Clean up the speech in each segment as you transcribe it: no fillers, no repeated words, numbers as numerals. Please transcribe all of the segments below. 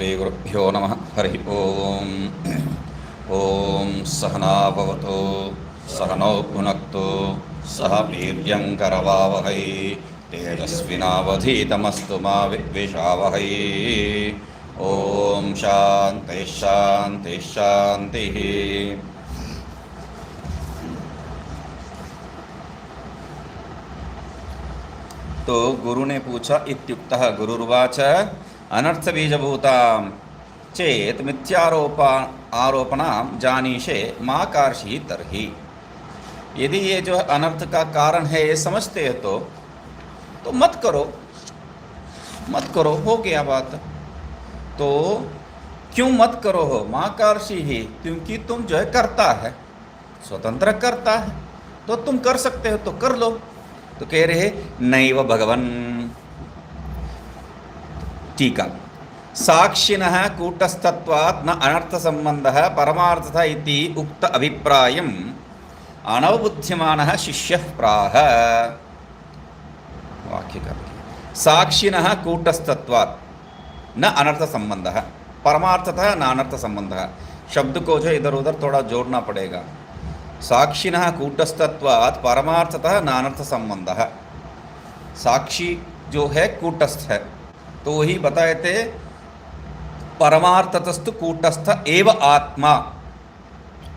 श्रीगुरुभ्यो नमः। हरि ओम्। ॐ सहना भवतु सहनौ भुनक्तु सह वीर्यङ्करवावहै तेजस्विनावधीतमस्तु मा विद्विषावहै। ॐ शान्तिः शान्तिः शान्तिः। तो गुरु ने पूछा, इत्युक्तः गुरुर्वाच अनर्थ बीजभूतां चेत आरोपणां जानीषे माँ कार्षी तर्हि। यदि ये जो अनर्थ का कारण है ये समझते हैं तो मत करो, हो गया बात। तो क्यों मत करो हो? माँ कार्षी ही, क्योंकि तुम जो है करता है, स्वतंत्र करता है, तो तुम कर सकते हो तो कर लो। तो कह रहे नैव भगवन्। टीका, साक्षिणः कूटस्थत्वात् न अनर्थ संबंधः परमार्थतः इति उक्त अभिप्रायम् अनवबुध्यमानः शिष्यः प्राह। वाक्य का साक्षिणः कूटस्थत्वात् न अनर्थ संबंधः परमार्थतः न अनर्थ संबंधः। शब्द को जो इधर उधर थोड़ा जोड़ना पड़ेगा। साक्षिणः कूटस्थत्वात् परमार्थतः नानर्थ संबंधः। साक्षी जो है कूटस्थ है, तो वही बताए थे परमार्थतस्तु कूटस्थ एव आत्मा।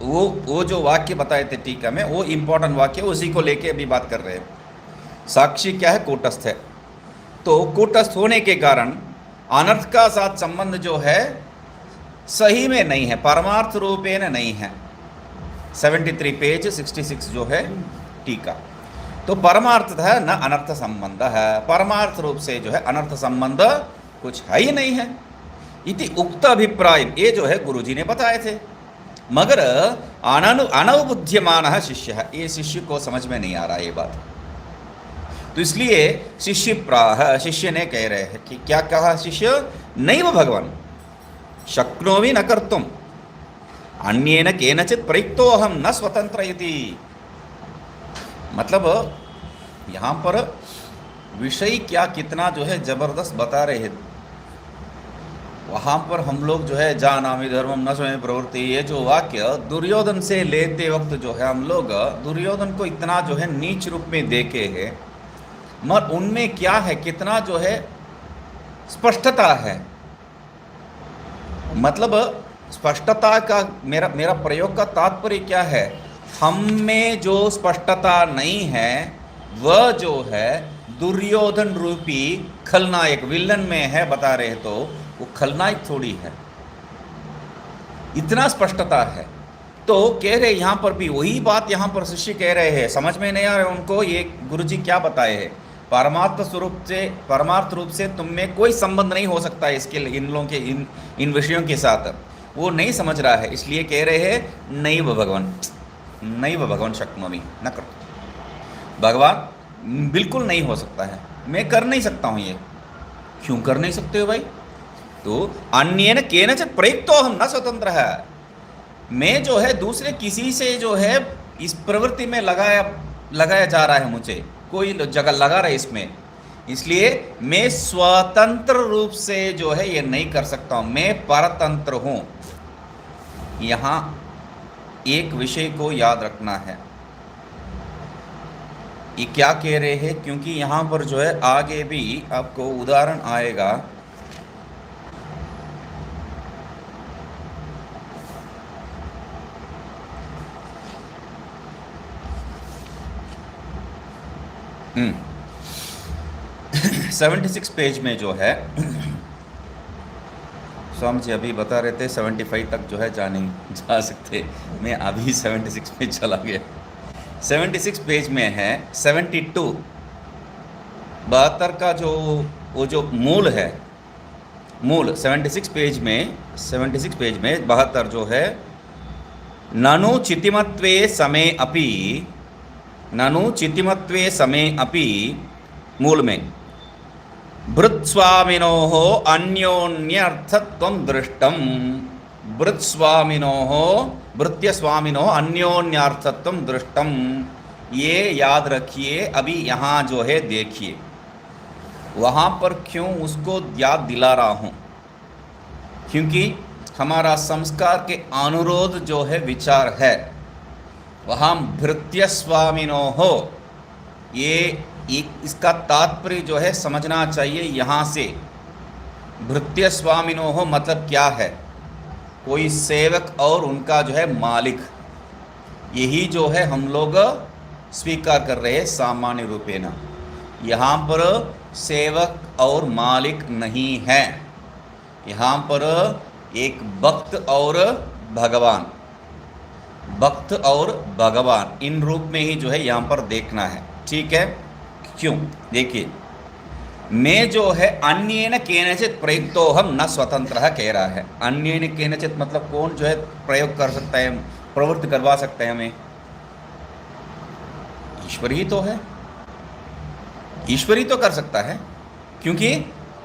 वो जो वाक्य बताए थे टीका में, वो इंपॉर्टेंट वाक्य, उसी को लेके अभी बात कर रहे हैं। साक्षी क्या है? कूटस्थ है। तो कूटस्थ होने के कारण अनर्थ का साथ संबंध जो है सही में नहीं है, परमार्थ रूपेण नहीं है। 73 पेज 66 जो है टीका। तो परमार्थतः न अनर्थ संबंध है, परमार्थ रूप से जो है अनर्थ संबंध कुछ है ही नहीं है। इति उक्त अभिप्राय, ये जो है गुरुजी ने बताए थे, मगर अनवबुध्यमानः शिष्य है, ये शिष्य को समझ में नहीं आ रहा ये बात। तो इसलिए शिष्य प्राह, शिष्य ने कह रहे हैं कि क्या कहा शिष्य? नैव भगवन् शक्नोमि न कर्तुम् अन्येन केनचित् प्रयुक्तो अहम न स्वतंत्र इति। मतलब यहाँ पर विषय क्या कितना जो है जबरदस्त बता रहे हैं। वहाँ पर हम लोग जो है जानामि धर्मम न स्वयं प्रवृत्ति, ये जो वाक्य दुर्योधन से लेते वक्त जो है हम लोग दुर्योधन को इतना जो है नीच रूप में देखे हैं, मगर उनमें क्या है, कितना जो है स्पष्टता है। मतलब स्पष्टता का मेरा प्रयोग का तात्पर्य क्या है? हम में जो स्पष्टता नहीं है वह जो है दुर्योधन रूपी खलनायक विलन में है, बता रहे तो वो खलनायक थोड़ी है, इतना स्पष्टता है। तो कह रहे यहाँ पर भी वही बात यहाँ पर शिष्य कह रहे हैं, समझ में नहीं आ रहे उनको ये गुरुजी क्या बताए हैं। परमार्थ रूप से तुम में कोई संबंध नहीं हो सकता है इसके इन लोगों के इन विषयों के साथ, वो नहीं समझ रहा है। इसलिए कह रहे हैं नैव भगवन् शक्नोमि न कर, भगवान बिल्कुल नहीं हो सकता है, मैं कर नहीं सकता हूँ। ये क्यों कर नहीं सकते हो भाई? तो अन्येन केनचित् प्रयुक्तो अहम न स्वतंत्र है, मैं जो है दूसरे किसी से जो है इस प्रवृत्ति में लगाया जा रहा है, मुझे कोई जगह लगा रहा है इसमें, इसलिए मैं स्वतंत्र रूप से जो है ये नहीं कर सकता हूँ, मैं परतंत्र हूँ। यहाँ एक विषय को याद रखना है, ये क्या कह रहे हैं, क्योंकि यहाँ पर जो है आगे भी आपको उदाहरण आएगा। हम्म 76 पेज में जो है स्वामी जी अभी बता रहे थे 75 तक जो है जा सकते, मैं अभी 76 पे चला गया। 76 पेज में है 72 72 का जो मूल है, मूल 76 पेज में 72 जो है ननु चितिमत्वे समे अपि मूल में भृत्स्वामिनोः अन्योन्यर्थत्वं दृष्टम्। भृत्यस्वामिनोः अन्योन्यार्थत्वं दृष्टम्, ये याद रखिए। अभी यहाँ जो है देखिए, वहाँ पर क्यों उसको याद दिला रहा हूँ। क्योंकि हमारा संस्कार के अनुरोध जो है विचार है वहाँ भृत्य स्वामिनो हो, इसका तात्पर्य जो है समझना चाहिए। यहाँ से भृत्य स्वामिनो हो मतलब क्या है? कोई सेवक और उनका जो है मालिक, यही जो है हम लोग स्वीकार कर रहे हैं सामान्य रूपेण। यहाँ पर सेवक और मालिक नहीं है, यहाँ पर एक भक्त और भगवान, भक्त और भगवान इन रूप में ही जो है यहाँ पर देखना है। ठीक है, क्यों? देखिए, मैं जो है अन्येन केनचित प्रयुक्तो हम न स्वतंत्र कह रहा है। अन्येन केनचित मतलब कौन जो है प्रयोग कर सकता है, प्रवृत्ति करवा सकता है हमें? ईश्वर ही तो है, ईश्वर ही तो कर सकता है। क्योंकि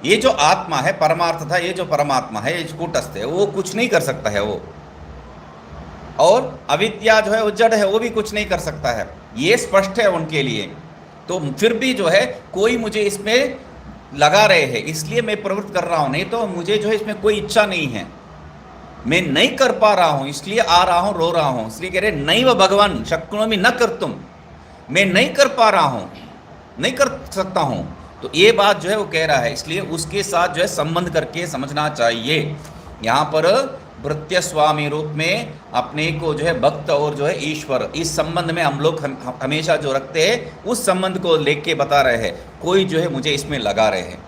ये जो आत्मा है परमार्थ था, ये जो परमात्मा है, ये कूटस्थ है, वो कुछ नहीं कर सकता है वो। और अविद्या जो है वो जड़ है, वो भी कुछ नहीं कर सकता है, ये स्पष्ट है उनके लिए। तो फिर भी जो है कोई मुझे इसमें लगा रहे हैं, इसलिए मैं प्रवृत्त कर रहा हूँ, नहीं तो मुझे जो है इसमें कोई इच्छा नहीं है, मैं नहीं कर पा रहा हूँ, इसलिए आ रहा हूँ, रो रहा हूँ। इसलिए कह रहे नहीं व भगवान शक्नोमि न कर तुम, मैं नहीं कर पा रहा हूँ, नहीं कर सकता हूँ। तो ये बात जो है वो कह रहा है, इसलिए उसके साथ जो है संबंध करके समझना चाहिए। यहाँ पर भृत्य स्वामी रूप में अपने को जो है भक्त और जो है ईश्वर, इस संबंध में हम लोग हमेशा जो रखते हैं उस संबंध को लेके बता रहे हैं। कोई जो है मुझे इसमें लगा रहे हैं।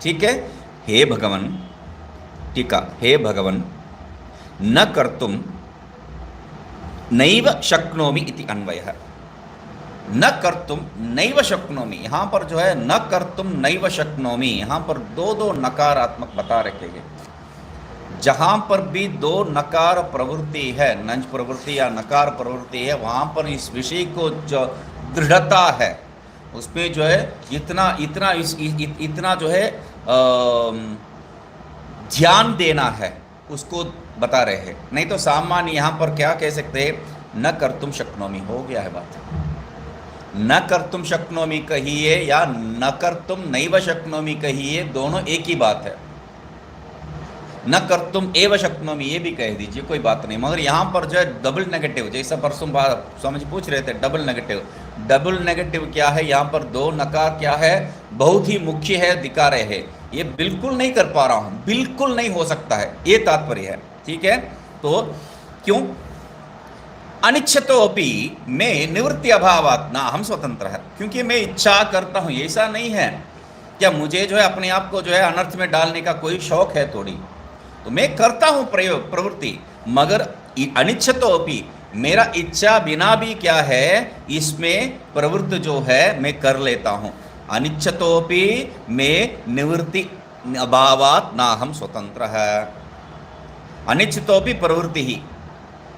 ठीक है, हे भगवान, टीका, हे भगवान न कर्तुम नैव शक्नोमि इति अन्वयः। न कर्तुम नैव शक्नोमि, यहाँ पर जो है न कर्तुम नैव शक्नोमि, यहाँ पर दो नकारात्मक बता रखे हैं। जहाँ पर भी दो नकार प्रवृत्ति है, नंज प्रवृत्ति या नकार प्रवृत्ति है, वहाँ पर इस विषय को जो दृढ़ता है उसमें जो है इतना जो है ध्यान देना है, उसको बता रहे हैं। नहीं तो सामान्य यहाँ पर क्या कह सकते हैं, न कर्तुम शक्नोमि, हो गया है बात। न कर्तुम शक्नोमि कहिए या न कर्तुम नैव शक्नोमि कहिए, दोनों एक ही बात है। न कर्तुम एव शक्नोमि ये भी कह दीजिए, कोई बात नहीं। मगर यहाँ पर जो है डबल नेगेटिव, जैसा परसों समझ पूछ रहे थे, डबल नेगेटिव। डबल नेगेटिव क्या है? यहाँ पर दो नकार क्या है, बहुत ही मुख्य है, दिखा रहे हैं। ये बिल्कुल नहीं कर पा रहा हूँ, बिल्कुल नहीं हो सकता है, ये तात्पर्य है। ठीक है, तो क्यों? अनिच्छतोपि मैं निवृत्ति अभावात् न हम स्वतंत्र है, क्योंकि मैं इच्छा करता हूँ, ऐसा नहीं है क्या मुझे जो है अपने आप को जो है अनर्थ में डालने का कोई शौक है थोड़ी, तो मैं करता हूँ प्रयोग प्रवृत्ति, मगर अनिच्छतोपि मेरा इच्छा बिना भी क्या है इसमें प्रवृत्ति जो है मैं कर लेता हूँ। अनिच्छतोपि मैं निवृत्ति अभावात् न हम स्वतंत्र है। अनिच्छतोपि प्रवृत्ति ही,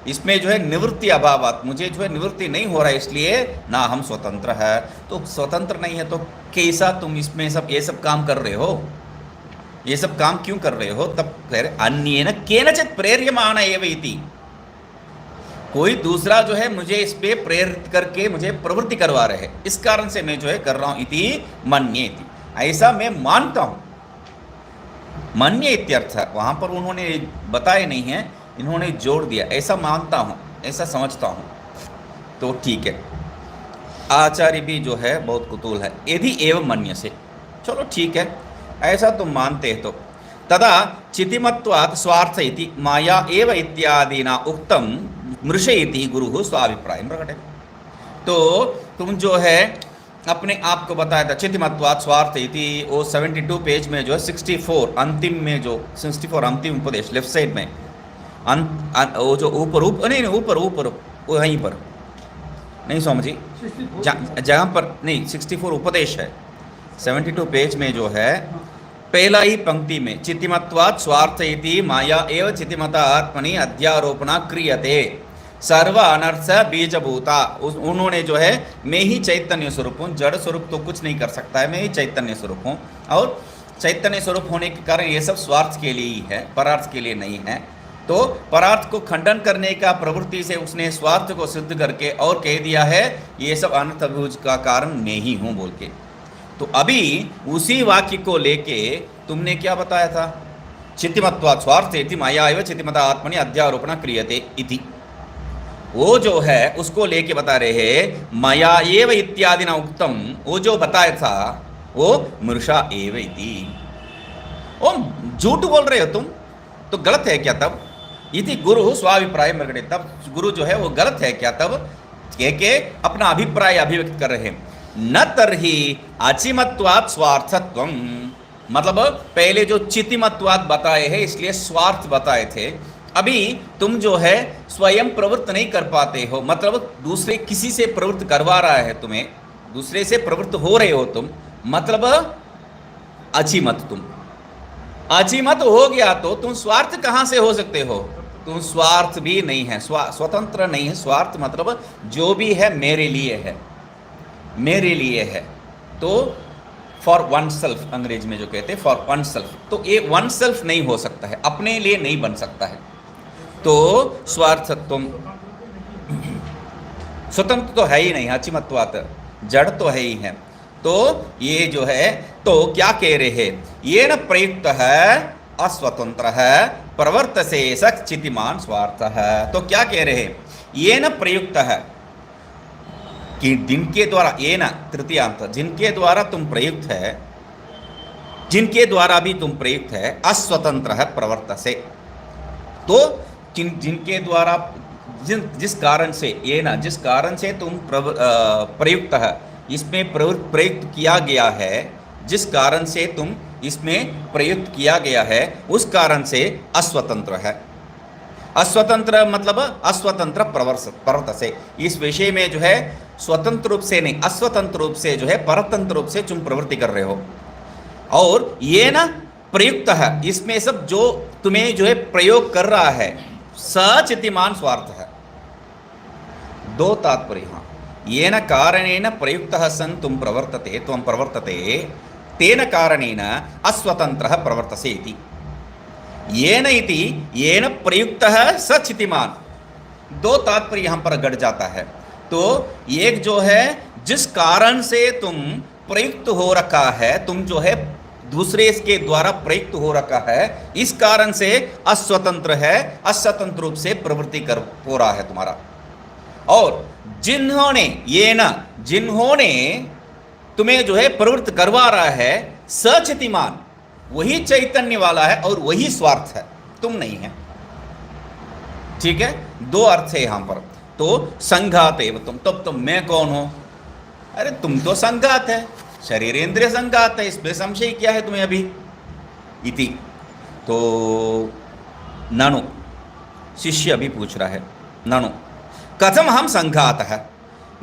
इसमें जो है निवृत्ति अभावात, मुझे जो है निवृत्ति नहीं हो रहा है, इसलिए ना हम स्वतंत्र है। तो स्वतंत्र नहीं है तो कैसा तुम इसमें सब ये सब काम कर रहे हो, ये सब काम क्यों कर रहे हो? तब कह रहे अन्येन केनचित् प्रेर्यमाण एव इति, कोई दूसरा जो है मुझे इस पे प्रेरित करके मुझे प्रवृत्ति करवा रहे हैं, इस कारण से मैं जो है कर रहा हूँ। इति मन्येति, ऐसा मैं मानता हूँ। मन्य इत्यर्थ, वहाँ पर उन्होंने बताए नहीं है, इन्होंने जोड़ दिया, ऐसा मानता हूँ, ऐसा समझता हूँ। तो ठीक है, आचार्य भी जो है बहुत कुतूल है। यदि एवं मन्य से, चलो ठीक है, ऐसा तुम मानते हैं तो तदा चितिमत्वात् स्वार्थ इति माया एव इत्यादिना उक्तम मृष इति गुरुः स्वाभिप्राय प्रकटे। तो तुम जो है अपने आप को बताया था चितिमत्वात् स्वार्थ इति, वो 72 पेज में जो है 64 अंतिम में जो 64 अंतिम उपदेश लेफ्ट साइड में वो जो ऊपर नहीं ऊपर वहीं पर नहीं स्वामी जी, जहाँ पर नहीं 64 उपदेश है, 72 पेज में जो है पहला ही पंक्ति में चितिमत्वात् स्वार्थ इति माया एव चितिमता आत्मनि अध्यारोपणा क्रियते सर्व अनर्थ बीजभूता। उन्होंने जो है मैं ही चैतन्य स्वरूप हूँ, जड़ स्वरूप तो कुछ नहीं कर सकता है, मैं ही चैतन्य स्वरूप हूँ, और चैतन्य स्वरूप होने के कारण ये सब स्वार्थ के लिए ही है, परार्थ के लिए नहीं है। तो परार्थ को खंडन करने का प्रवृत्ति से उसने स्वार्थ को सिद्ध करके और कह दिया है ये सब अनर्थभुज का कारण मैं ही हूँ बोल के। तो अभी उसी वाक्य को लेके तुमने क्या बताया था? चितिमत्वात् स्वार्थ इति मया एव चितिमता आत्मनि अध्यारोपण क्रियते इति। वो जो है उसको लेके बता रहे हैं मया एव इत्यादि ना उक्तम, वो जो बताया था वो मृषा एव इति। ओ झूठ बोल रहे हो तुम, तो गलत है क्या तब? इति गुरु स्वाभिप्राय प्रकटे, तब गुरु जो है वो गलत है क्या तब? के अपना अभिप्राय अभिव्यक्त कर रहे हैं। न तरही अचिमत्वात् स्वार्थत्वम, मतलब पहले जो चितिमत्वात् बताए हैं इसलिए स्वार्थ बताए थे, अभी तुम जो है स्वयं प्रवृत्त नहीं कर पाते हो, मतलब दूसरे किसी से प्रवृत्त करवा रहा है तुम्हें, दूसरे से प्रवृत्त हो रहे हो तुम, मतलब अचिमत। तुम अचिमत हो गया तो तुम स्वार्थ कहां से हो सकते हो? तुम स्वार्थ भी नहीं है, स्वतंत्र नहीं है। स्वार्थ मतलब जो भी है मेरे लिए है, मेरे लिए है। तो फॉर वन सेल्फ अंग्रेज में जो कहते हैं फॉर वन सेल्फ, तो ये वन सेल्फ नहीं हो सकता है, अपने लिए नहीं बन सकता है। तो स्वार्थत्व स्वतंत्र तो है ही नहीं, अचिमत्वात् जड़ तो है ही है। तो ये जो है तो क्या कह रहे हैं, ये न प्रयुक्त है अस्वतंत्र है प्रवर्तसे सचितिमान स्वार्थ है। तो क्या कह रहे हैं, ये न प्रयुक्त है कि जिनके द्वारा, ये न तृतीयांत, जिनके द्वारा तुम प्रयुक्त है, जिनके द्वारा भी तुम प्रयुक्त है, अस्वतंत्र है प्रवर्तसे। तो जिनके द्वारा जिस कारण से, ये ना जिस कारण से तुम प्रयुक्त है, इसमें प्रयुक्त किया गया है, जिस कारण से तुम इसमें प्रयुक्त किया गया है उस कारण से अस्वतंत्र है। अस्वतंत्र मतलब अस्वतंत्र प्रवर्त से, इस विषय में जो है स्वतंत्र रूप से नहीं, अस्वतंत्र रूप से जो है परतंत्र रूप से तुम प्रवृत्ति कर रहे हो। और ये ना प्रयुक्त है, इसमें सब जो तुम्हें जो है प्रयोग कर रहा है सचितिमान स्वार्थ है। दो तात्पर्य, हाँ, येन कारणेन प्रयुक्तः सन् तुम प्रवर्तते, त्वं प्रवर्तते, तेन कारणेन अस्वतंत्रः प्रवर्तसे इति। येन इति येन प्रयुक्तः सचितिमान, दो तात्पर्य यहाँ पर घट जाता है। तो एक जो है जिस कारण से तुम प्रयुक्त हो रखा है, तुम जो है दूसरे के द्वारा प्रयुक्त हो रखा है, इस कारण से अस्वतंत्र है, अस्वतंत्र रूप से प्रवृत्ति कर हो रहा है तुम्हारा। और जिन्होंने, ये ना जिन्होंने तुम्हें जो है प्रवृत्त करवा रहा है सचितिमान, वही चैतन्य वाला है और वही स्वार्थ है, तुम नहीं है। ठीक है, दो अर्थ है यहां पर। तो संघात एवं तुम, तब तो मैं कौन हूं? अरे तुम तो संघात है, शरीर इंद्रिय संघात है, इसमें संशय क्या है तुम्हें अभी? इति। तो ननु, शिष्य अभी पूछ रहा है, ननु कथम हम संघात है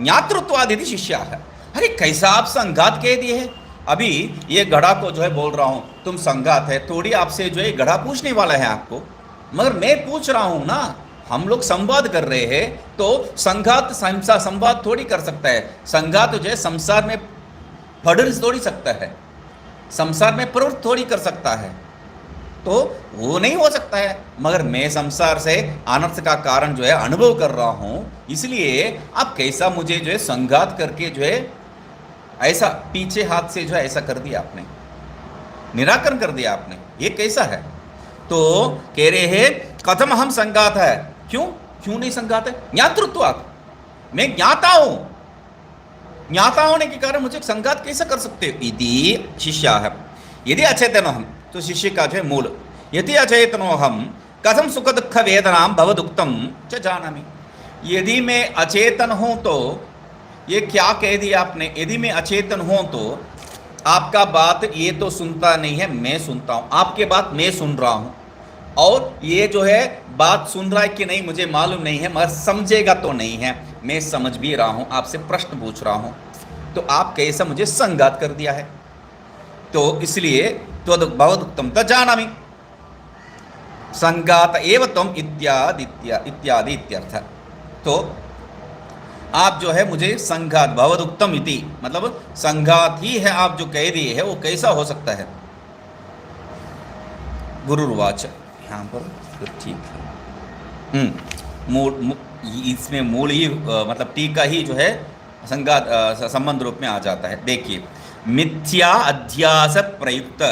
ज्ञातृत्वादिति शिष्य है। अरे कैसा आप संघात कह दिए है? अभी ये घड़ा को जो है बोल रहा हूं तुम संघात है, थोड़ी आपसे जो है घड़ा पूछने वाला है आपको, मगर मैं पूछ रहा हूं ना, हम लोग संवाद कर रहे हैं, तो संघात संवाद थोड़ी कर सकता है। संघात जो है संसार में पढ़ थोड़ी सकता है, संसार में प्रवृत्त थोड़ी कर सकता है, तो वो नहीं हो सकता है। मगर मैं संसार से अनर्थ का कारण जो है अनुभव कर रहा हूं, इसलिए आप कैसा मुझे जो है संघात करके जो है ऐसा पीछे हाथ से जो है ऐसा कर दिया आपने, निराकरण कर दिया आपने, ये कैसा है? तो कह रहे हैं कथम हम संघात है, क्यों नहीं संघात है? ज्ञातृत्वात्, मैं ज्ञाता हूं, ज्ञाता होने के कारण मुझे संघात कैसे कर सकते हो? इति शिष्या है। यदि अचेतन हम, तो शिष्य का जो है मूल, यदि अचेतनो हम कथम सुख दुख वेदना भवदुक्तम च जानामि। यदि मैं अचेतन हूं तो, ये क्या कह दिया आपने? यदि मैं अचेतन हूं तो आपका बात ये तो सुनता नहीं है, मैं सुनता हूं, आपके बात मैं सुन रहा हूं, और ये जो है बात सुन रहा है कि नहीं मुझे मालूम नहीं है, मगर समझेगा तो नहीं है, मैं समझ भी रहा हूं, आपसे प्रश्न पूछ रहा हूं, तो आप कैसा मुझे संघात कर दिया है? तो इसलिए त्वदुक्तम तजानामि संघात एव त्वम इत्यादि इत्यर्थ। तो आप जो है मुझे संघात भवदुक्तम इति, मतलब संघात ही है आप जो कह दिए है, वो कैसा हो सकता है? गुरुर्वाच, यहाँ पर तो ठीक है, इसमें मूल ही मतलब टीका ही जो है संघात संबंध रूप में आ जाता है। देखिए, मिथ्या अध्यास प्रयुक्त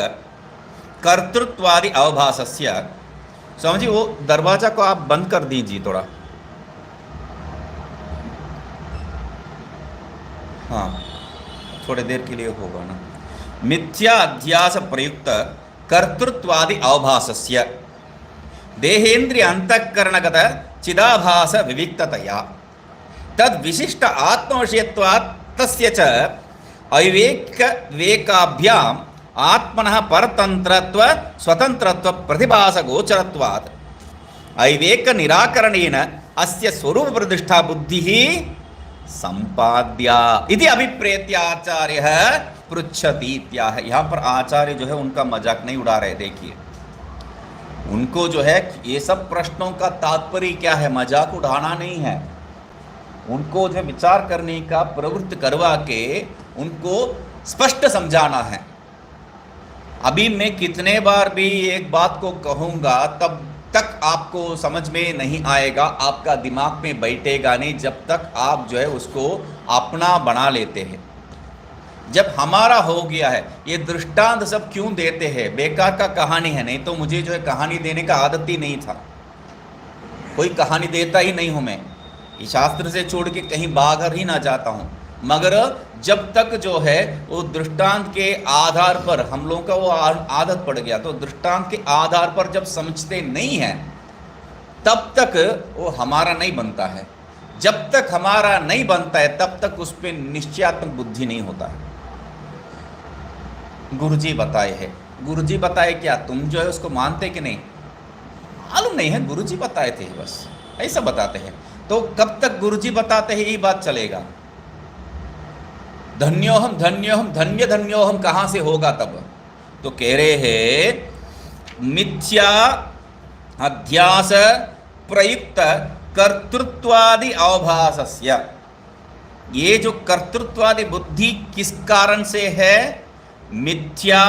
कर्तृत्वादि अवभासस्य। समझी, वो दरवाजा को आप बंद कर दीजिए थोड़ा। हाँ, थोड़ी देर के लिए होगा ना। मिथ्या अध्यास प्रयुक्त कर्तृत्वादि अवभासस्य देहेन्द्रिय अंतःकरणगत चिदाभास विविक्ततया तद विशिष्ट आत्मविषयत्वात् तस्य च अविवेक विवेकाभ्याम आत्मनः परतंत्रत्व स्वतंत्रत्व प्रतिभास गोचरत्वात् अविवेक निराकरणेन अस्य स्वरूप प्रतिष्ठा बुद्धिः संपाद्या इति अभिप्रेत्य आचार्य पृच्छति इत्याह। यहाँ पर आचार्य जो है उनका मजाक नहीं उड़ा रहे। देखिए, उनको जो है ये सब प्रश्नों का तात्पर्य क्या है, मजाक उड़ाना नहीं है। उनको जो विचार करने का प्रवृत्त करवा के उनको स्पष्ट समझाना है। अभी मैं कितने बार भी एक बात को कहूँगा तब तक आपको समझ में नहीं आएगा, आपका दिमाग में बैठेगा नहीं, जब तक आप जो है उसको अपना बना लेते हैं। जब हमारा हो गया है, ये दृष्टांत सब क्यों देते हैं, बेकार का कहानी है। नहीं तो मुझे जो है कहानी देने का आदत ही नहीं था, कोई कहानी देता ही नहीं हूँ मैं। ये शास्त्र से छोड़ के कहीं बाहर ही ना जाता हूँ। मगर जब तक जो है वो दृष्टांत के आधार पर हम लोगों का वो आदत पड़ गया, तो दृष्टांत के आधार पर जब समझते नहीं हैं तब तक वो हमारा नहीं बनता है। जब तक हमारा नहीं बनता है तब तक उस पर निश्चयात्मक बुद्धि नहीं होता है। गुरुजी बताए है, गुरुजी बताए क्या, तुम जो है उसको मानते कि नहीं मालूम नहीं है, गुरुजी बताए थे बस ऐसा बताते हैं। तो कब तक गुरुजी बताते हैं यही बात चलेगा। धन्योहम धन्योहम धन्य धन्योहम कहाँ से होगा तब। तो कह रहे हैं मिथ्या अध्यास प्रयुक्त कर्तृत्वादि अवभासस्य। ये जो कर्तृत्वादि बुद्धि किस कारण से है, मिथ्या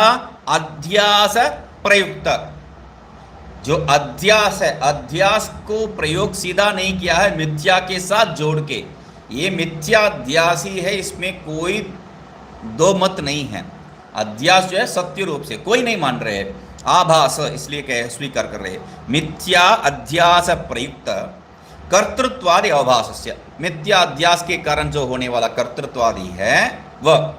अध्यास प्रयुक्त। जो अध्यास है, अध्यास को प्रयोग सीधा नहीं किया है, मिथ्या के साथ जोड़ के, ये मिथ्याध्यासी है, इसमें कोई दो मत नहीं है। अध्यास जो है सत्य रूप से कोई नहीं मान रहे, आभास इसलिए कह स्वीकार कर रहे। मिथ्या अध्यास प्रयुक्त कर्तृत्वादि अवभासस्य, मिथ्या अध्यास के कारण जो होने वाला कर्तृत्वादि है वह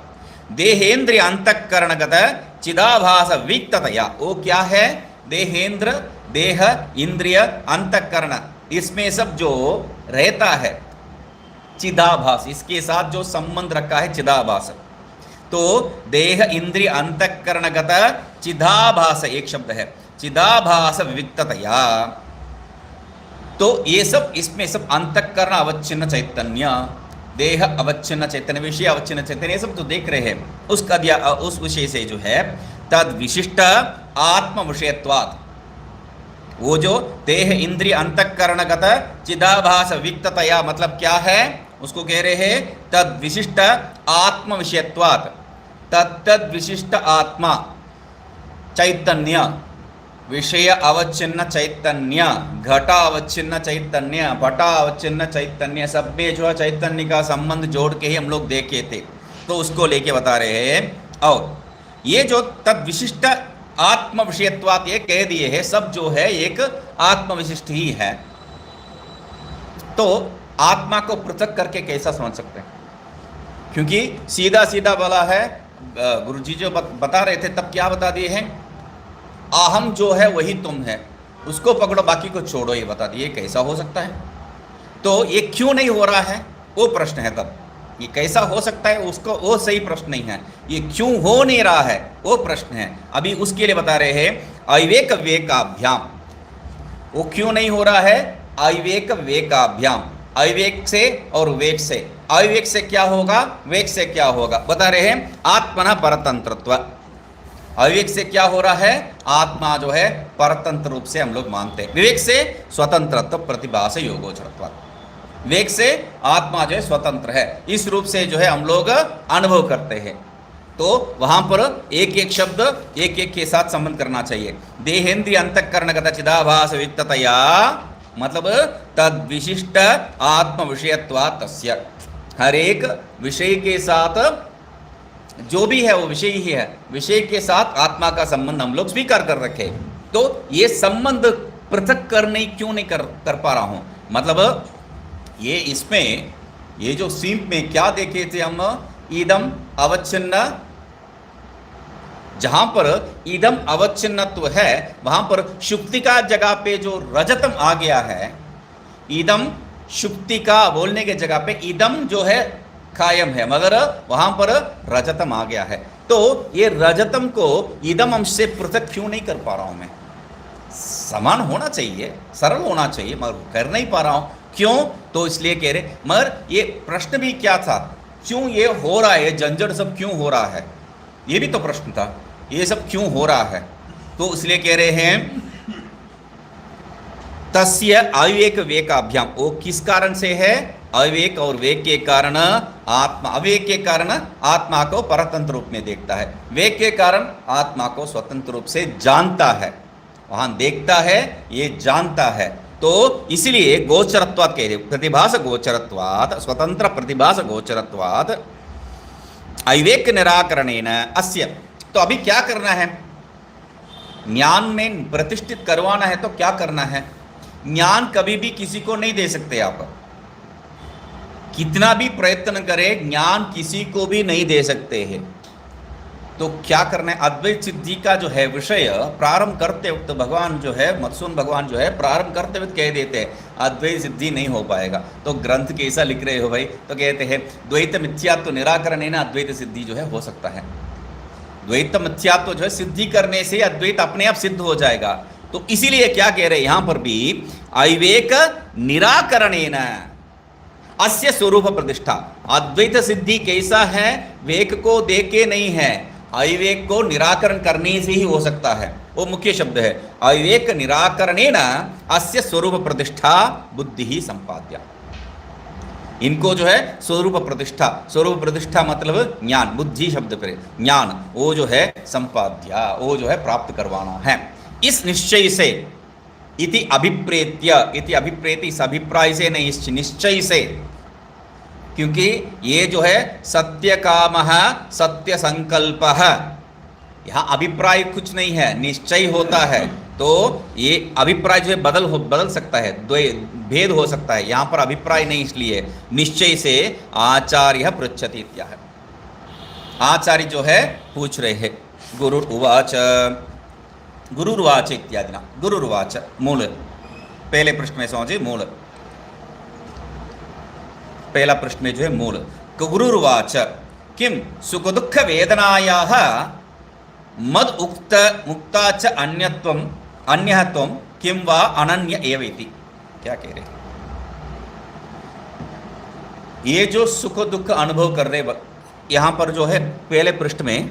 देहेन्द्रिय अंतःकरणगत चिदाभास विक्ततया। वो क्या है, देहेंद्र, देह, इंद्रिय, अंतःकरण, इसमें सब जो रहता है चिदाभास, इसके साथ जो संबंध रखा है चिदाभास। तो देह इंद्रिय अंतःकरणगत चिदाभास एक शब्द है, चिदाभास विविक्ततया। तो ये सब इसमें सब अंतःकरण अवच्छिन्न चैतन्य, देह अवच्छिन्न चैतन्य, विषय अवच्छिन्न चैतन्य, ये सब जो देख रहे हैं उसका उस विषय से जो है तद विशिष्ट आत्म विषयत्वात्, वो जो देह इंद्रिय अंतःकरणगत चिदाभास विक्ततया मतलब क्या है, उसको कह रहे हैं तद विशिष्ट आत्म विषयत्वात्, तद विशिष्ट आत्मा चैतन्य, विषय अवच्छिन्न चैतन्य, घटा अवच्छिन्न चैतन्य, पटा अवच्छिन्न चैतन्य, सब में जो है चैतन्य का संबंध जोड़ के ही हम लोग देखे थे, तो उसको लेके बता रहे हैं। और ये जो तद विशिष्ट आत्म विषयत्वात् ये कह दिए हैं, सब जो है एक आत्म विशिष्ट ही है। तो आत्मा को पृथक करके कैसा समझ सकते हैं, क्योंकि सीधा सीधा बोला है। गुरुजी जो बता रहे थे तब क्या बता दिए हैं, अहम जो है वही तुम है, उसको पकड़ो बाकी को छोड़ो, ये बता दिए। कैसा हो सकता है, तो ये क्यों नहीं हो रहा है वो प्रश्न है। तब ये कैसा हो सकता है उसको, वो सही प्रश्न नहीं है, ये क्यों हो नहीं रहा है वो प्रश्न है। अभी उसके लिए बता रहे हैं अविवेक विवेकाभ्याम। वो क्यों नहीं हो रहा है, अविवेक विवेकाभ्याम, अविवेक से और विवेक से। अविवेक से क्या होगा, विवेक से क्या होगा, बता रहे हैं आत्मना परतंत्रत्व। अविवेक से क्या हो रहा है, आत्मा जो है परतंत्र रूप से हम लोग मानते हैं। विवेक से स्वतंत्रत्व प्रतिभास योगोचरत्व, विवेक से आत्मा जो है स्वतंत्र है, इस रूप से जो है हम लोग अनुभव करते हैं। तो वहां पर एक एक शब्द एक एक के साथ संबंध करना चाहिए। देहेन्द्रिय अंतःकरणगत चिदाभास विक्ततया मतलब तद विशिष्ट आत्म विषयत्वात् तस्य, हर एक विषय के साथ जो भी है वो विषय ही है, विषय के साथ आत्मा का संबंध हम लोग स्वीकार कर रखे। तो ये संबंध पृथक करने क्यों नहीं कर पा रहा हूं, मतलब ये इसमें ये जो सीप में क्या देखे थे हम, ईदम अवच्छिन्न, जहां पर ईदम अवच्छिन्नत्व है वहां पर शुक्तिका जगह पे जो रजतम आ गया है, ईदम शुक्तिका बोलने के जगह पे ईदम जो है कायम है, मगर वहां पर रजतम आ गया है। तो ये रजतम को ईदम अंश से पृथक क्यों नहीं कर पा रहा हूं मैं? समान होना चाहिए, सरल होना चाहिए, मगर कर नहीं पा रहा हूं। क्यों? तो इसलिए कह रहे, मगर ये प्रश्न भी क्या था, क्यों ये हो रहा है, झंझट सब क्यों हो रहा है, ये भी तो प्रश्न था, ये सब क्यों हो रहा है। तो इसलिए कह रहे हैं तस्य अविवेक विवेकाभ्याम, वो किस कारण से है, अविवेक और वेक के कारण आत्मा, अविवेक के कारण आत्मा को परतंत्र रूप में देखता है, वेक के कारण आत्मा को स्वतंत्र रूप से जानता है, वहां देखता है, ये जानता है। तो इसलिए गोचरत्वात् कह रहे, प्रतिभास गोचरत्वात्, स्वतंत्र प्रतिभास गोचरत्वात् अविवेक निराकरणेन अस्य। तो अभी क्या करना है, ज्ञान में प्रतिष्ठित करवाना है, तो क्या करना है, ज्ञान कभी भी किसी को नहीं दे सकते आप, कितना भी प्रयत्न करें ज्ञान किसी को भी नहीं दे सकते हैं। तो क्या करना है, अद्वैत सिद्धि का जो है विषय प्रारंभ करते वक्त भगवान जो है, मधुसूदन भगवान जो है प्रारंभ करते वक्त कह देते हैं अद्वैत सिद्धि नहीं हो पाएगा। तो ग्रंथ कैसा लिख रहे हो भाई, तो कहते हैं द्वैत मिथ्यात्व निराकरण है ना, अद्वैत सिद्धि जो है हो सकता है, द्वैत मिथ्यात्व जो है सिद्धि करने से अद्वैत अपने आप सिद्ध हो जाएगा। तो इसीलिए क्या कह रहे हैं यहां पर भी, अविवेक निराकरणेन अस्य स्वरूप प्रतिष्ठा। अद्वैत सिद्धि कैसा है, वेक को देके नहीं है, अविवेक को निराकरण करने से ही हो सकता है, वो मुख्य शब्द है। अविवेक निराकरणेन अस्य स्वरूप प्रतिष्ठा बुद्धि ही संपाद्या। इनको जो है स्वरूप प्रतिष्ठा, स्वरूप प्रतिष्ठा मतलब ज्ञान, बुद्धि शब्द पर ज्ञान, वो जो है संपाद्या, वो जो है प्राप्त करवाना है। इस निश्चय से इति अभिप्रेत्य, इति अभिप्रेति, इस अभिप्राय से नहीं, इस निश्चय से, क्योंकि ये जो है सत्य कामः सत्य संकल्पः, यहाँ अभिप्राय कुछ नहीं है, निश्चय होता है। तो ये अभिप्राय जो है बदल सकता है, भेद हो सकता है, यहाँ पर अभिप्राय नहीं, इसलिए निश्चय से आचार्य पृच्छति इत्याह, आचार्य जो है पूछ रहे हैं। गुरु उवाच, गुरुर्वाच इत्यादि ना, गुरुर्वाच मूल, पहले प्रश्न में समझिए मूल, पहला प्रश्न में जो है मूल, गुरुर्वाच किम सुख दुख वेदनायाः मद उक्त मुक्ता च अन्यत्वम अन्यत्वम किम वा अनन्य एव इति। क्या कह रहे, ये जो सुख दुख अनुभव कर रहे, यहां पर जो है पहले पृष्ठ में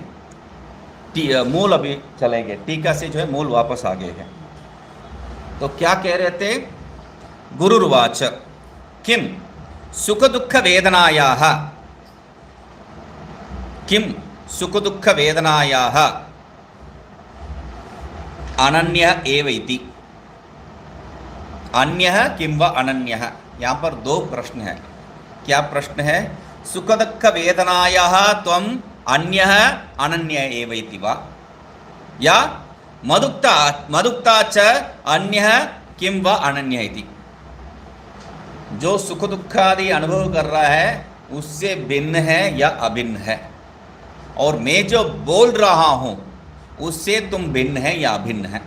मूल अभी चले गए, टीका से जो है मूल वापस आ गए हैं। तो क्या कह रहे थे, गुरुर्वाच किम सुख दुख वेदनायाः, किम सुख दुख वेदनायाः अनन्य एव इति। अन्य किम व अनन्य, यहाँ पर दो प्रश्न है। क्या प्रश्न है, सुख दुख वेदनायाः त्वम अन्य अनन्य एव इति वा, या मदुक्ता च अन्य किम व अनन्य इति। जो सुख दुखादि अनुभव कर रहा है उससे भिन्न है या अभिन्न है, और मैं जो बोल रहा हूं उससे तुम भिन्न है या अभिन्न है।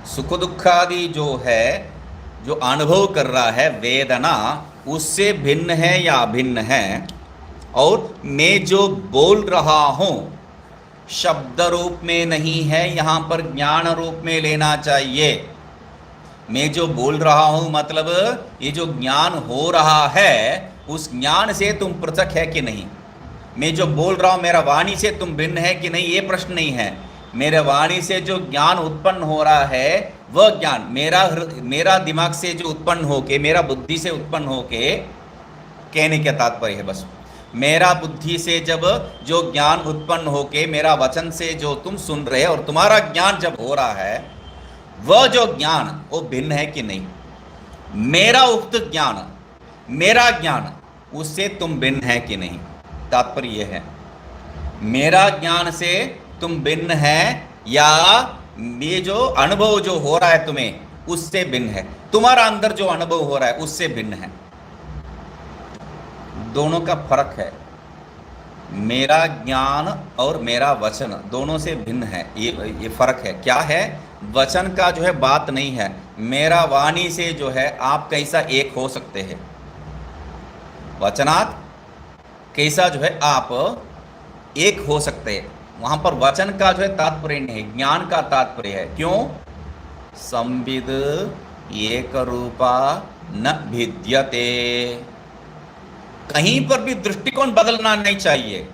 सुख दुखादि जो है, जो अनुभव कर रहा है वेदना, उससे भिन्न है या अभिन्न है, और मैं जो बोल रहा हूं शब्द रूप में नहीं है, यहां पर ज्ञान रूप में लेना चाहिए। मैं जो बोल रहा हूं मतलब ये जो ज्ञान हो रहा है उस ज्ञान से तुम पृथक है कि नहीं। मैं जो बोल रहा हूं मेरा वाणी से तुम भिन्न है कि नहीं, ये प्रश्न नहीं है। मेरे वाणी से जो ज्ञान उत्पन्न हो रहा है वह ज्ञान मेरा दिमाग से जो उत्पन्न होके, मेरा बुद्धि से उत्पन्न होके, कहने का तात्पर्य है बस, मेरा बुद्धि से जब जो ज्ञान उत्पन्न होके, मेरा वचन से जो तुम सुन रहे हो और तुम्हारा ज्ञान जब हो रहा है, वह जो ज्ञान वो भिन्न है कि नहीं। मेरा उक्त ज्ञान, मेरा ज्ञान, उससे तुम भिन्न है कि नहीं। तात्पर्य यह है, मेरा ज्ञान से तुम भिन्न है या ये जो अनुभव जो हो रहा है तुम्हें उससे भिन्न है, तुम्हारा अंदर जो अनुभव हो रहा है उससे भिन्न है। दोनों का फर्क है। मेरा ज्ञान और मेरा वचन दोनों से भिन्न है, ये फर्क है। क्या है? वचन का जो है बात नहीं है, मेरा वाणी से जो है आप कैसा एक हो सकते हैं, वचनात् कैसा जो है आप एक हो सकते हैं। वहां पर वचन का जो है तात्पर्य नहीं है, ज्ञान का तात्पर्य है। क्यों? संविद एक रूपा न भिद्यते। कहीं पर भी दृष्टिकोण बदलना नहीं चाहिए।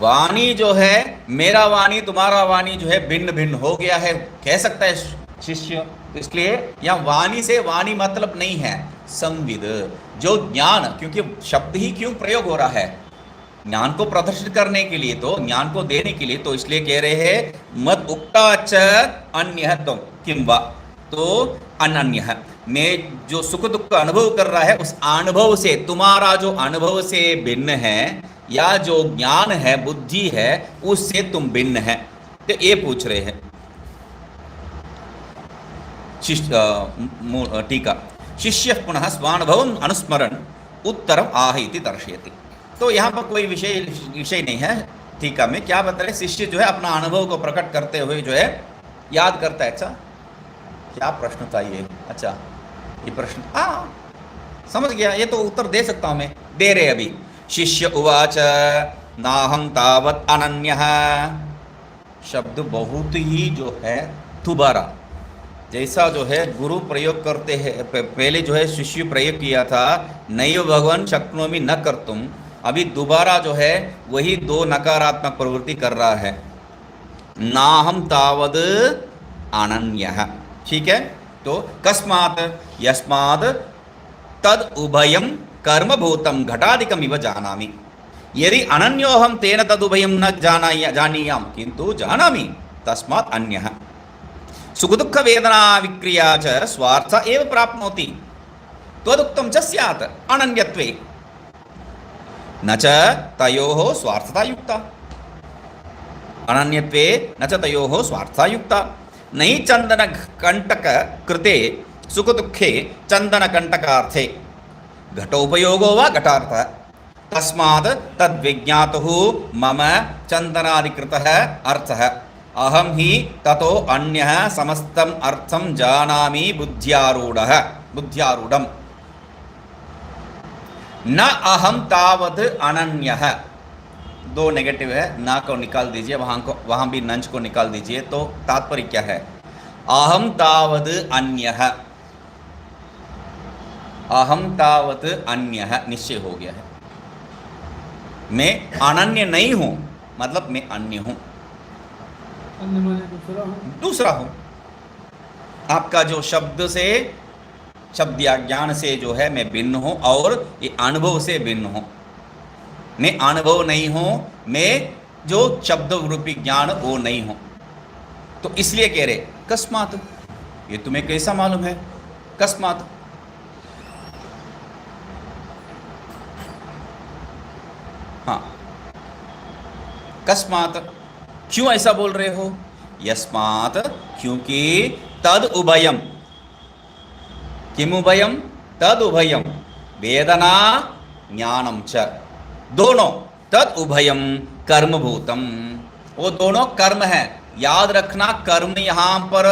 वाणी जो है, मेरा वाणी तुम्हारा वाणी जो है भिन्न भिन्न हो गया है कह सकता है शिष्य। इसलिए यहां वाणी से वाणी मतलब नहीं है, संविद जो ज्ञान, क्योंकि शब्द ही क्यों प्रयोग हो रहा है, ज्ञान को प्रदर्शित करने के लिए, तो ज्ञान को देने के लिए। तो इसलिए कह रहे हैं मत उक्ताच अन्य तुम किम वा, तो अनन्य में जो सुख दुख का अनुभव कर रहा है उस अनुभव से, तुम्हारा जो अनुभव से भिन्न है या जो ज्ञान है बुद्धि है उससे तुम भिन्न है। तो ये पूछ रहे हैं टीका, शिष्य पुनः स्वानुभवम अनुस्मरण उत्तरम आह इति दर्शयति। तो यहाँ पर कोई विषय नहीं है। टीका में क्या बता रहे? शिष्य जो है अपना अनुभव को प्रकट करते हुए जो है याद करता है। अच्छा, क्या प्रश्न था ये? अच्छा, ये प्रश्न समझ गया, ये तो उत्तर दे सकता हूं मैं, दे रहे अभी। शिष्य उवाच नाहं तावत् अनन्यः। शब्द बहुत ही जो है दोबारा, जैसा जो है गुरु प्रयोग करते हैं, पहले जो है शिष्य प्रयोग किया था नैव भगवान शक्नोमि न कर्तुम, अभी दोबारा जो है वही दो नकारात्मक प्रवृत्ति कर रहा है। नाहं तावद अनन्यः, ठीक है। तो कस्मात् यस्मात् तद उभयम कर्मभूतम घटादिकम इव जानामि। यदि अनन्योहम तेन तद उभयम न जानीयाम किंतु जानामि तस्मात् अन्यः। सुख दुख वेदना विक्रिया च स्वार्थ एव प्राप्नोति त्वदुक्तं च स्यात् अनन्यत्वे न च तयोः स्वार्थता युक्ता। अनन्यत्वे न च तयोः स्वार्थता युक्ता। नहीं चंदन कंटक कृते सुख दुखे चंदन कंटकार्थे घटोपयोगो वा घटार्थः तस्मात् तद्विज्ञातुः मम चंदनादिकृतः अर्थः अहम ही ततो अन्यः समस्तम अर्थम जानामि बुद्ध्यारूढ़म् न अहम तावद अनन्यः। दो नेगेटिव है, ना को निकाल दीजिए, वहां भी नंच को निकाल दीजिए। तो तात्पर्य क्या है? अहम तावद अन्यः, अहम तावत अन्यः निश्चय हो गया है। मैं अनन्य नहीं हूं, मतलब मैं अन्य हूं, दूसरा हूं। आपका जो शब्द से, शब्द या ज्ञान से जो है मैं भिन्न हूं, और ये अनुभव से भिन्न हूं। मैं अनुभव नहीं हूं, मैं जो शब्द रूपी ज्ञान वो नहीं हूं। तो इसलिए कह रहे कस्मात, ये तुम्हें कैसा मालूम है? कस्मात, हाँ, कस्मात क्यों ऐसा बोल रहे हो? यस्मात, क्योंकि तद उभयम, किम उभयम? तद उभयम वेदना ज्ञानम च, दोनों तद उभयम कर्मभूतम, वो दोनों कर्म है। याद रखना, कर्म यहां पर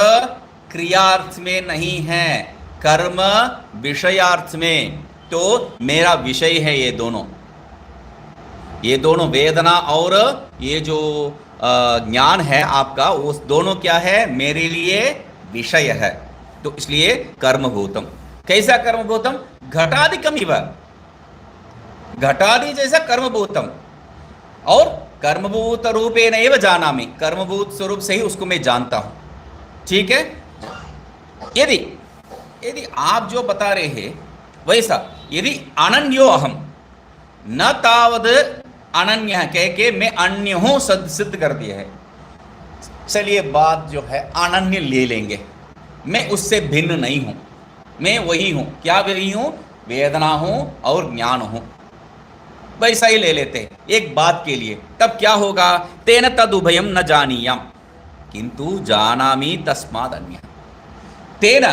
क्रियार्थ में नहीं है, कर्म विषयार्थ में। तो मेरा विषय है ये दोनों, ये दोनों वेदना और ये जो ज्ञान है आपका, वो दोनों क्या है? मेरे लिए विषय है। तो इसलिए कर्मभूतम। कैसा कर्मभूतम? घटादिकम इव, घटादि जैसा कर्मभूतम, और कर्मभूत रूपेण एव जानामि, कर्मभूत स्वरूप से ही उसको मैं जानता हूं। ठीक है। यदि यदि आप जो बता रहे हैं वैसा, यदि अनन्यो अहम न तावद अनन्य कह के मैं अन्य हूं सिद्ध कर दिया है। चलिए बात जो है अनन्य ले लेंगे, मैं उससे भिन्न नहीं हूं, मैं वही हूं। क्या वही हूं? वेदना हूं और ज्ञान हूं, वैसा ही ले लेते हैं एक बात के लिए, तब क्या होगा, तेन तद उभयम न जानीयम किंतु जानामि तस्माद अन्य, तेन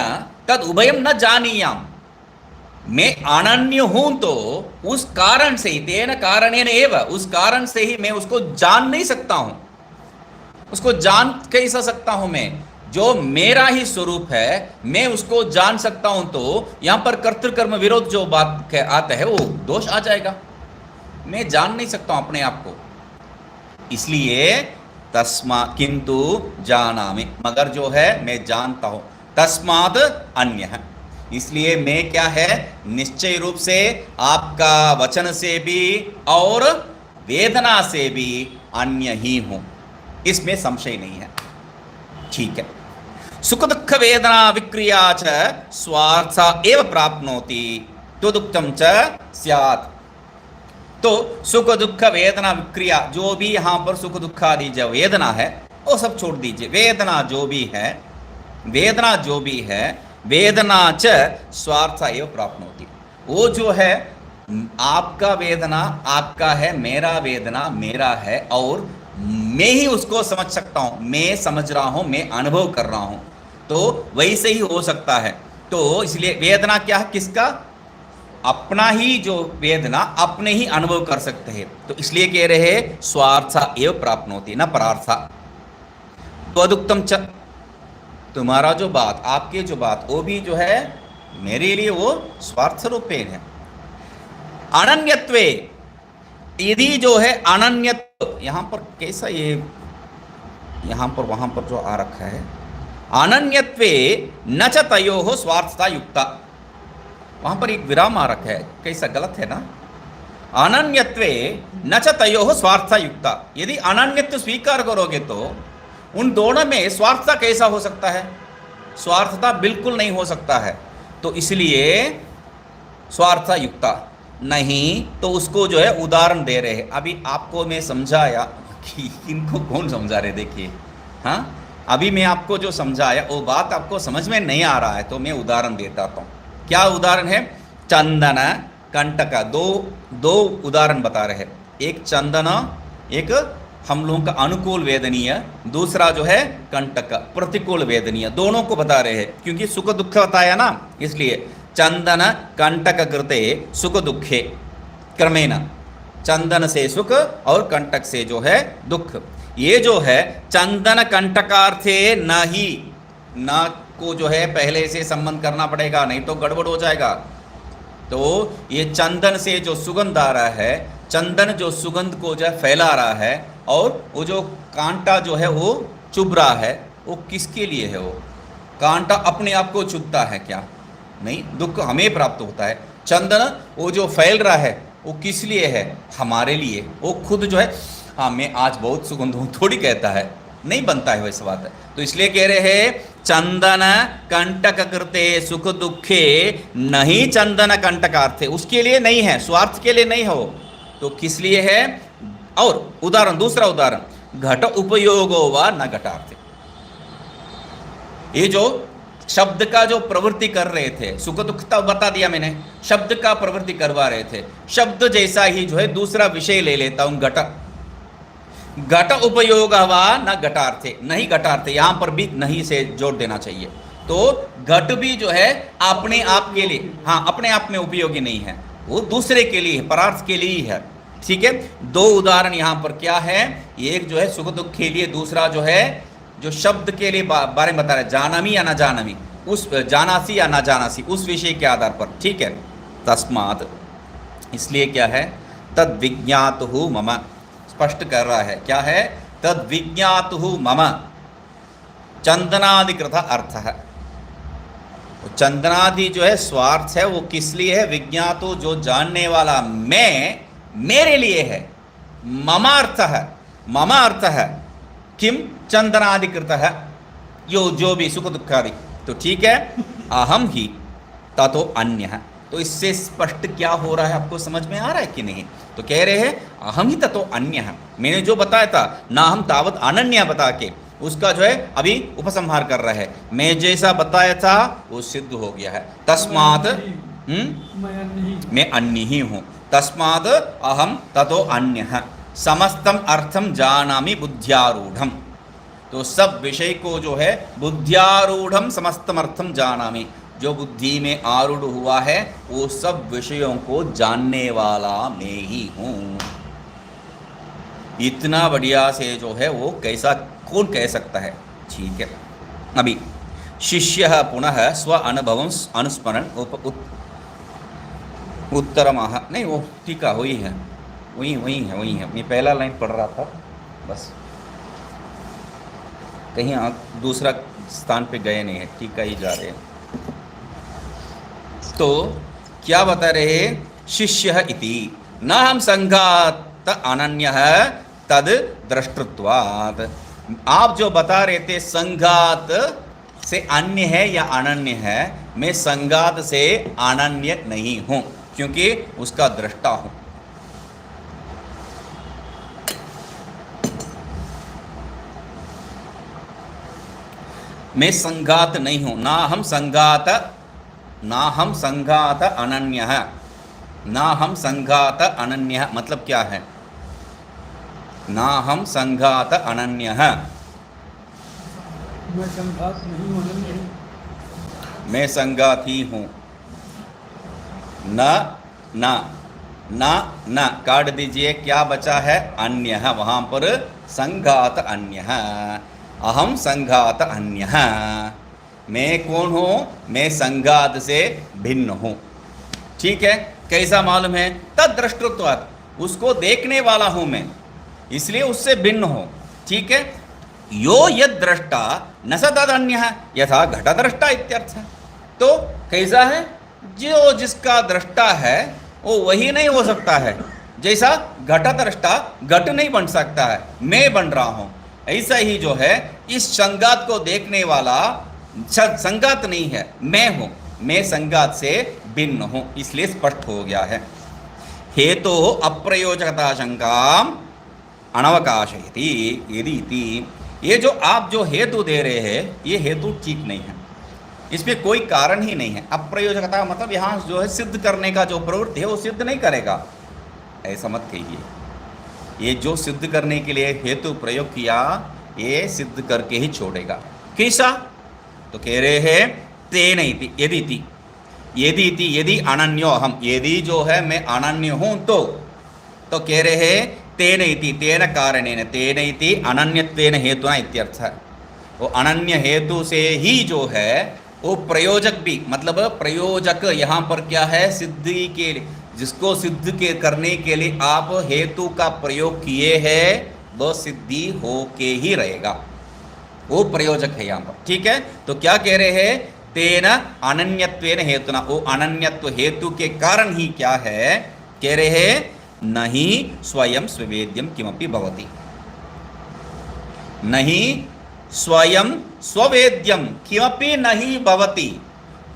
तद उभयम न जानीयम, मैं अनन्य हूं तो उस कारण से ही, तेन कारणेन एव, उस कारण से ही मैं उसको जान नहीं सकता हूं। उसको जान कैसा सकता हूं मैं, जो मेरा ही स्वरूप है मैं उसको जान सकता हूं, तो यहां पर कर्तृकर्म विरोध जो बात आता है वो दोष आ जाएगा। मैं जान नहीं सकता हूं अपने आप को, इसलिए तस्मा किंतु जानामि, मगर जो है मैं जानता हूं, तस्माद अन्य है, इसलिए मैं क्या है, निश्चय रूप से आपका वचन से भी और वेदना से भी अन्य ही हूं, इसमें संशय नहीं है। ठीक है, सुख दुख वेदना विक्रिया च स्वार्थ एव प्राप्नोति तदुक्तम च स्यात्। तो सुख दुख वेदना विक्रिया, जो भी यहां पर सुख दुख आदि जो वेदना है वो सब छोड़ दीजिए, वेदना जो भी है, वेदना जो भी है, वेदना च स्वार्थ एव प्राप्नोति, वो जो है आपका वेदना आपका है, मेरा वेदना मेरा है, और मैं ही उसको समझ सकता हूं, मैं समझ रहा हूं, मैं अनुभव कर रहा हूं, तो वैसे ही हो सकता है। तो इसलिए वेदना क्या है, किसका, अपना ही जो वेदना अपने ही अनुभव कर सकते हैं, तो इसलिए कह रहे हैं स्वार्थ एव प्राप्नोति न परार्थ। त्वदुक्तम च, तुम्हारा जो बात, आपके जो बात, वो भी जो है मेरे लिए वो स्वार्थ रूपेण है। अनन्यत्वे, यदि जो है अनन्यत्व, यहां पर कैसा, ये यहां पर वहां पर जो आ रखा है, अनन्यत्वे न च तयोः स्वार्थता युक्ता, वहां पर एक विराम आ रखा है, कैसा गलत है ना, अनन्यत्वे न च तयोः स्वार्थता युक्ता, यदि अनन्यत्व स्वीकार करोगे तो उन दोनों में स्वार्थता कैसा हो सकता है, स्वार्थता बिल्कुल नहीं हो सकता है, तो इसलिए स्वार्थता युक्ता नहीं, तो उसको जो है उदाहरण दे रहे हैं। अभी आपको मैं समझाया कि इनको कौन समझा रहे, देखिए, हाँ, अभी मैं आपको जो समझाया वो बात आपको समझ में नहीं आ रहा है, तो मैं उदाहरण देता हूँ। क्या उदाहरण है, चंदन कंटक, दो उदाहरण बता रहे हैं, एक चंदन, एक हम लोगों का अनुकूल वेदनीय, दूसरा जो है कंटक प्रतिकूल वेदनीय, दोनों को बता रहे हैं, क्योंकि सुख दुख बताया ना, इसलिए चंदन कंटक कृते सुख दुखे क्रमेण, चंदन से सुख और कंटक से जो है दुख, ये जो है चंदन कंटकार्थे न ही, न को जो है पहले से संबंध करना पड़ेगा, नहीं तो गड़बड़ हो जाएगा। तो ये चंदन से जो सुगंध आ रहा है, चंदन जो सुगंध को जो है फैला रहा है, और वो जो कांटा जो है वो चुभ रहा है, वो किसके लिए है, वो कांटा अपने आप को चुभता है क्या, नहीं, दुख हमें प्राप्त होता है। चंदन वो जो फैल रहा है वो किस लिए है, हमारे लिए, वो खुद जो है हाँ मैं आज बहुत सुगंध हूँ थोड़ी कहता है, नहीं बनता है वैसे बात है। तो इसलिए कह रहे हैं चंदन कंटक कृते सुख दुखे नहीं, चंदन कंटकार्थे, उसके लिए नहीं है, स्वार्थ के लिए नहीं हो, तो किस लिए है। और उदाहरण, दूसरा उदाहरण, घट उपयोगो व न घटार्थे, ये जो शब्द का जो प्रवृत्ति कर रहे थे, सुख दुख तो बता दिया मैंने, शब्द का प्रवृत्ति करवा रहे थे, शब्द जैसा ही जो है दूसरा विषय ले लेता हूं, घट, घट उपयोग व न घटार्थे, नहीं घटार्थे, यहां पर भी नहीं से जोड़ देना चाहिए। तो घट भी जो है अपने आप के लिए, हाँ अपने आप में उपयोगी नहीं है, वो दूसरे के लिए, परार्थ के लिए ही है। ठीक है, दो उदाहरण यहां पर क्या है, एक जो है सुख दुख के लिए, दूसरा जो है जो शब्द के लिए बारे में बता रहे, जानामी या ना जानामी, उस जानासी या ना जानासी, उस विषय के आधार पर। ठीक है, तस्मात्, इसलिए क्या है, तद विज्ञातुः मम, स्पष्ट कर रहा है, क्या है, तद विज्ञातुः मम चंदनादिकृत अर्थ है। चंदनादि जो है स्वार्थ है, वो किस लिए है, विज्ञातो जो जानने वाला मैं, मेरे लिए है, मम अर्थ है, मम अर्थ है किम चंदनादिकृत है, जो भी सुख दुखादि, तो ठीक है, अहम ही ततो अन्य है। तो इससे स्पष्ट क्या हो रहा है, आपको समझ में आ रहा है कि नहीं। तो कह रहे हैं अहम ही ततो अन्य है, मैंने जो बताया था ना हम तावत अनन्य बता के उसका जो है अभी उपसंहार कर रहा है, मैं जैसा बताया था वो सिद्ध हो गया है। तस्मात् मैं अन्य ही हूँ। तस्माद अहम ततो अन्यः समस्तम अर्थम जानामि बुद्ध्यारूढ़म। तो सब विषय को जो है बुद्ध्यारूढ़म समस्तम अर्थम जानामि, जो बुद्धि में आरूढ़ हुआ है वो सब विषयों को जानने वाला मैं ही हूँ। इतना बढ़िया से जो है वो कैसा कौन कह सकता है। ठीक है, अभी शिष्य पुनः स्व अनुभव अनुस्मरण उत्तरमाह, नहीं वो टीका वही है, वही है। मैं पहला लाइन पढ़ रहा था, बस कहीं दूसरा स्थान पे गए नहीं है, टीका ही जा रहे हैं। तो क्या बता रहे हैं, शिष्य इति न हम संघात अनन्य तद दृष्टत्वात्। आप जो बता रहे थे संघात से अन्य है या अनन्य है, मैं संघात से अनन्य नहीं हूं क्योंकि उसका दृष्टा हूं। मैं संघात नहीं हूं, ना हम संघात अनन्य है। ना हम संघात अनन्य मतलब क्या है, ना हम संघात अनन्य है। मैं संघात नहीं हूँ, अनन्य हूँ। मैं संघात ही हूँ। न काट दीजिए, क्या बचा है, अन्य है, वहां पर संघात अन्य है। अहम संघात अन्य है। मैं कौन हूँ, मैं संघात से भिन्न हूँ। ठीक है, कैसा मालूम है, तद दृष्टत्वात्, उसको देखने वाला हूँ मैं, इसलिए उससे भिन्न हो। ठीक है, यो यद दृष्टा न स तद अन्यः यथा घट दृष्टा इत्यर्थ। तो कैसा है, जो जिसका दृष्टा है वो वही नहीं हो सकता है, जैसा घट दृष्टा घट नहीं बन सकता है, मैं बन रहा हूं। ऐसा ही जो है इस संगात को देखने वाला संगात नहीं है, मैं हूं, मैं संगात से भिन्न हूं, इसलिए स्पष्ट हो गया है। हेतु अप्रयोजकता शंका अनवकाशयति यदि, ये जो आप जो हेतु दे रहे हैं ये हेतु ठीक नहीं है, इसमें कोई कारण ही नहीं है। अप्रयोजकता मतलब यहाँ जो है सिद्ध करने का जो प्रवृत्ति है वो सिद्ध नहीं करेगा, ऐसा मत कहिए। ये जो सिद्ध करने के लिए हेतु प्रयोग किया ये सिद्ध करके ही छोड़ेगा। कैसा, तो कह रहे हैं तेन इति यदि अनन्यो हम, यदि जो है मैं अनन्य हूं तो कह रहे हैं तेन इति, तेन कारणेन, तेन इति अनन्यत्वेन हेतुना इत्यर्थ। वो अनन्य हेतु से ही जो है वो प्रयोजक भी, मतलब प्रयोजक यहाँ पर क्या है, सिद्धि के लिए, जिसको सिद्ध के करने के लिए आप हेतु का प्रयोग किए हैं वो सिद्धि हो के ही रहेगा, वो प्रयोजक है यहाँ पर। ठीक है, तो क्या कह रहे हैं, तेन अनन्यत्वेन हेतुना, वो अनन्यत्व हेतु के कारण ही क्या है, कह रहे हैं नहीं स्वयं स्वेद्यम किमपि भवति, नहीं स्वयं स्वेद्यम किमपि नहीं भवति,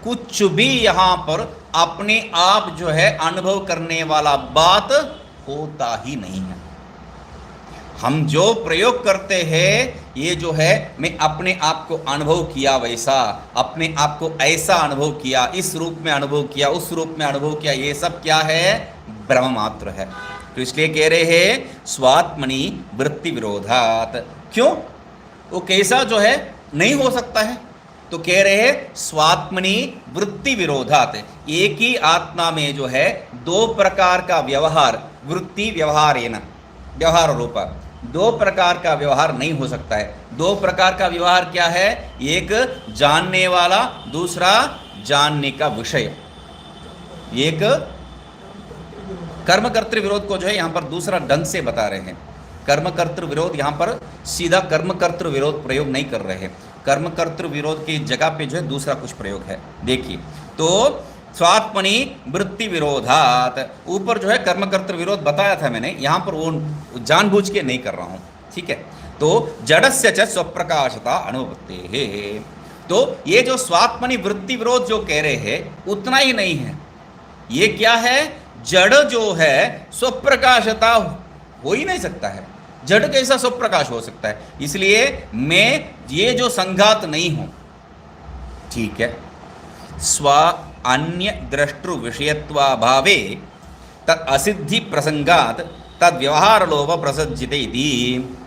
कुछ भी यहां पर अपने आप जो है अनुभव करने वाला बात होता ही नहीं है। हम जो प्रयोग करते हैं ये जो है मैं अपने आप को अनुभव किया, वैसा अपने आप को ऐसा अनुभव किया, इस रूप में अनुभव किया, उस रूप में अनुभव किया, ये सब क्या है, ब्रह्म मात्र है। तो इसलिए कह रहे हैं स्वात्मनि वृत्ति विरोधात। क्यों, वो कैसा जो है नहीं हो सकता है, तो कह रहे हैं स्वात्मनि वृत्ति विरोधात, एक ही आत्मा में जो है दो प्रकार का व्यवहार, वृत्ति व्यवहारेन, व्यवहार रूप दो प्रकार का व्यवहार नहीं हो सकता है। दो प्रकार का व्यवहार क्या है, एक जानने वाला, दूसरा जानने का विषय। एक कर्मकर्तृ विरोध को जो है यहाँ पर दूसरा ढंग से बता रहे हैं। कर्मकर्तृ विरोध यहाँ पर सीधा कर्मकर्तृ विरोध प्रयोग नहीं कर रहे हैं, कर्मकर्तृ विरोध की जगह पे जो है दूसरा कुछ प्रयोग है। देखिए, तो स्वात्मनि वृत्ति विरोधात, ऊपर जो है कर्मकर्तृ विरोध बताया था मैंने, यहाँ पर वो जानबूझ के नहीं कर रहा हूँ। ठीक है, तो जड़स्य च स्वप्रकाशता अनुपत्तेः, तो ये जो स्वात्मनि वृत्ति विरोध जो कह रहे हैं उतना ही नहीं है, ये क्या है, जड़ जो है स्वप्रकाशता हो ही नहीं सकता है। जड़ कैसा स्वप्रकाश हो सकता है, इसलिए मैं ये जो संघात नहीं हूं। ठीक है, अन्य द्रष्टृ विषयत्वाभावे तत् असिद्धि प्रसंगात् तद व्यवहार लोभ प्रसज्यते इति।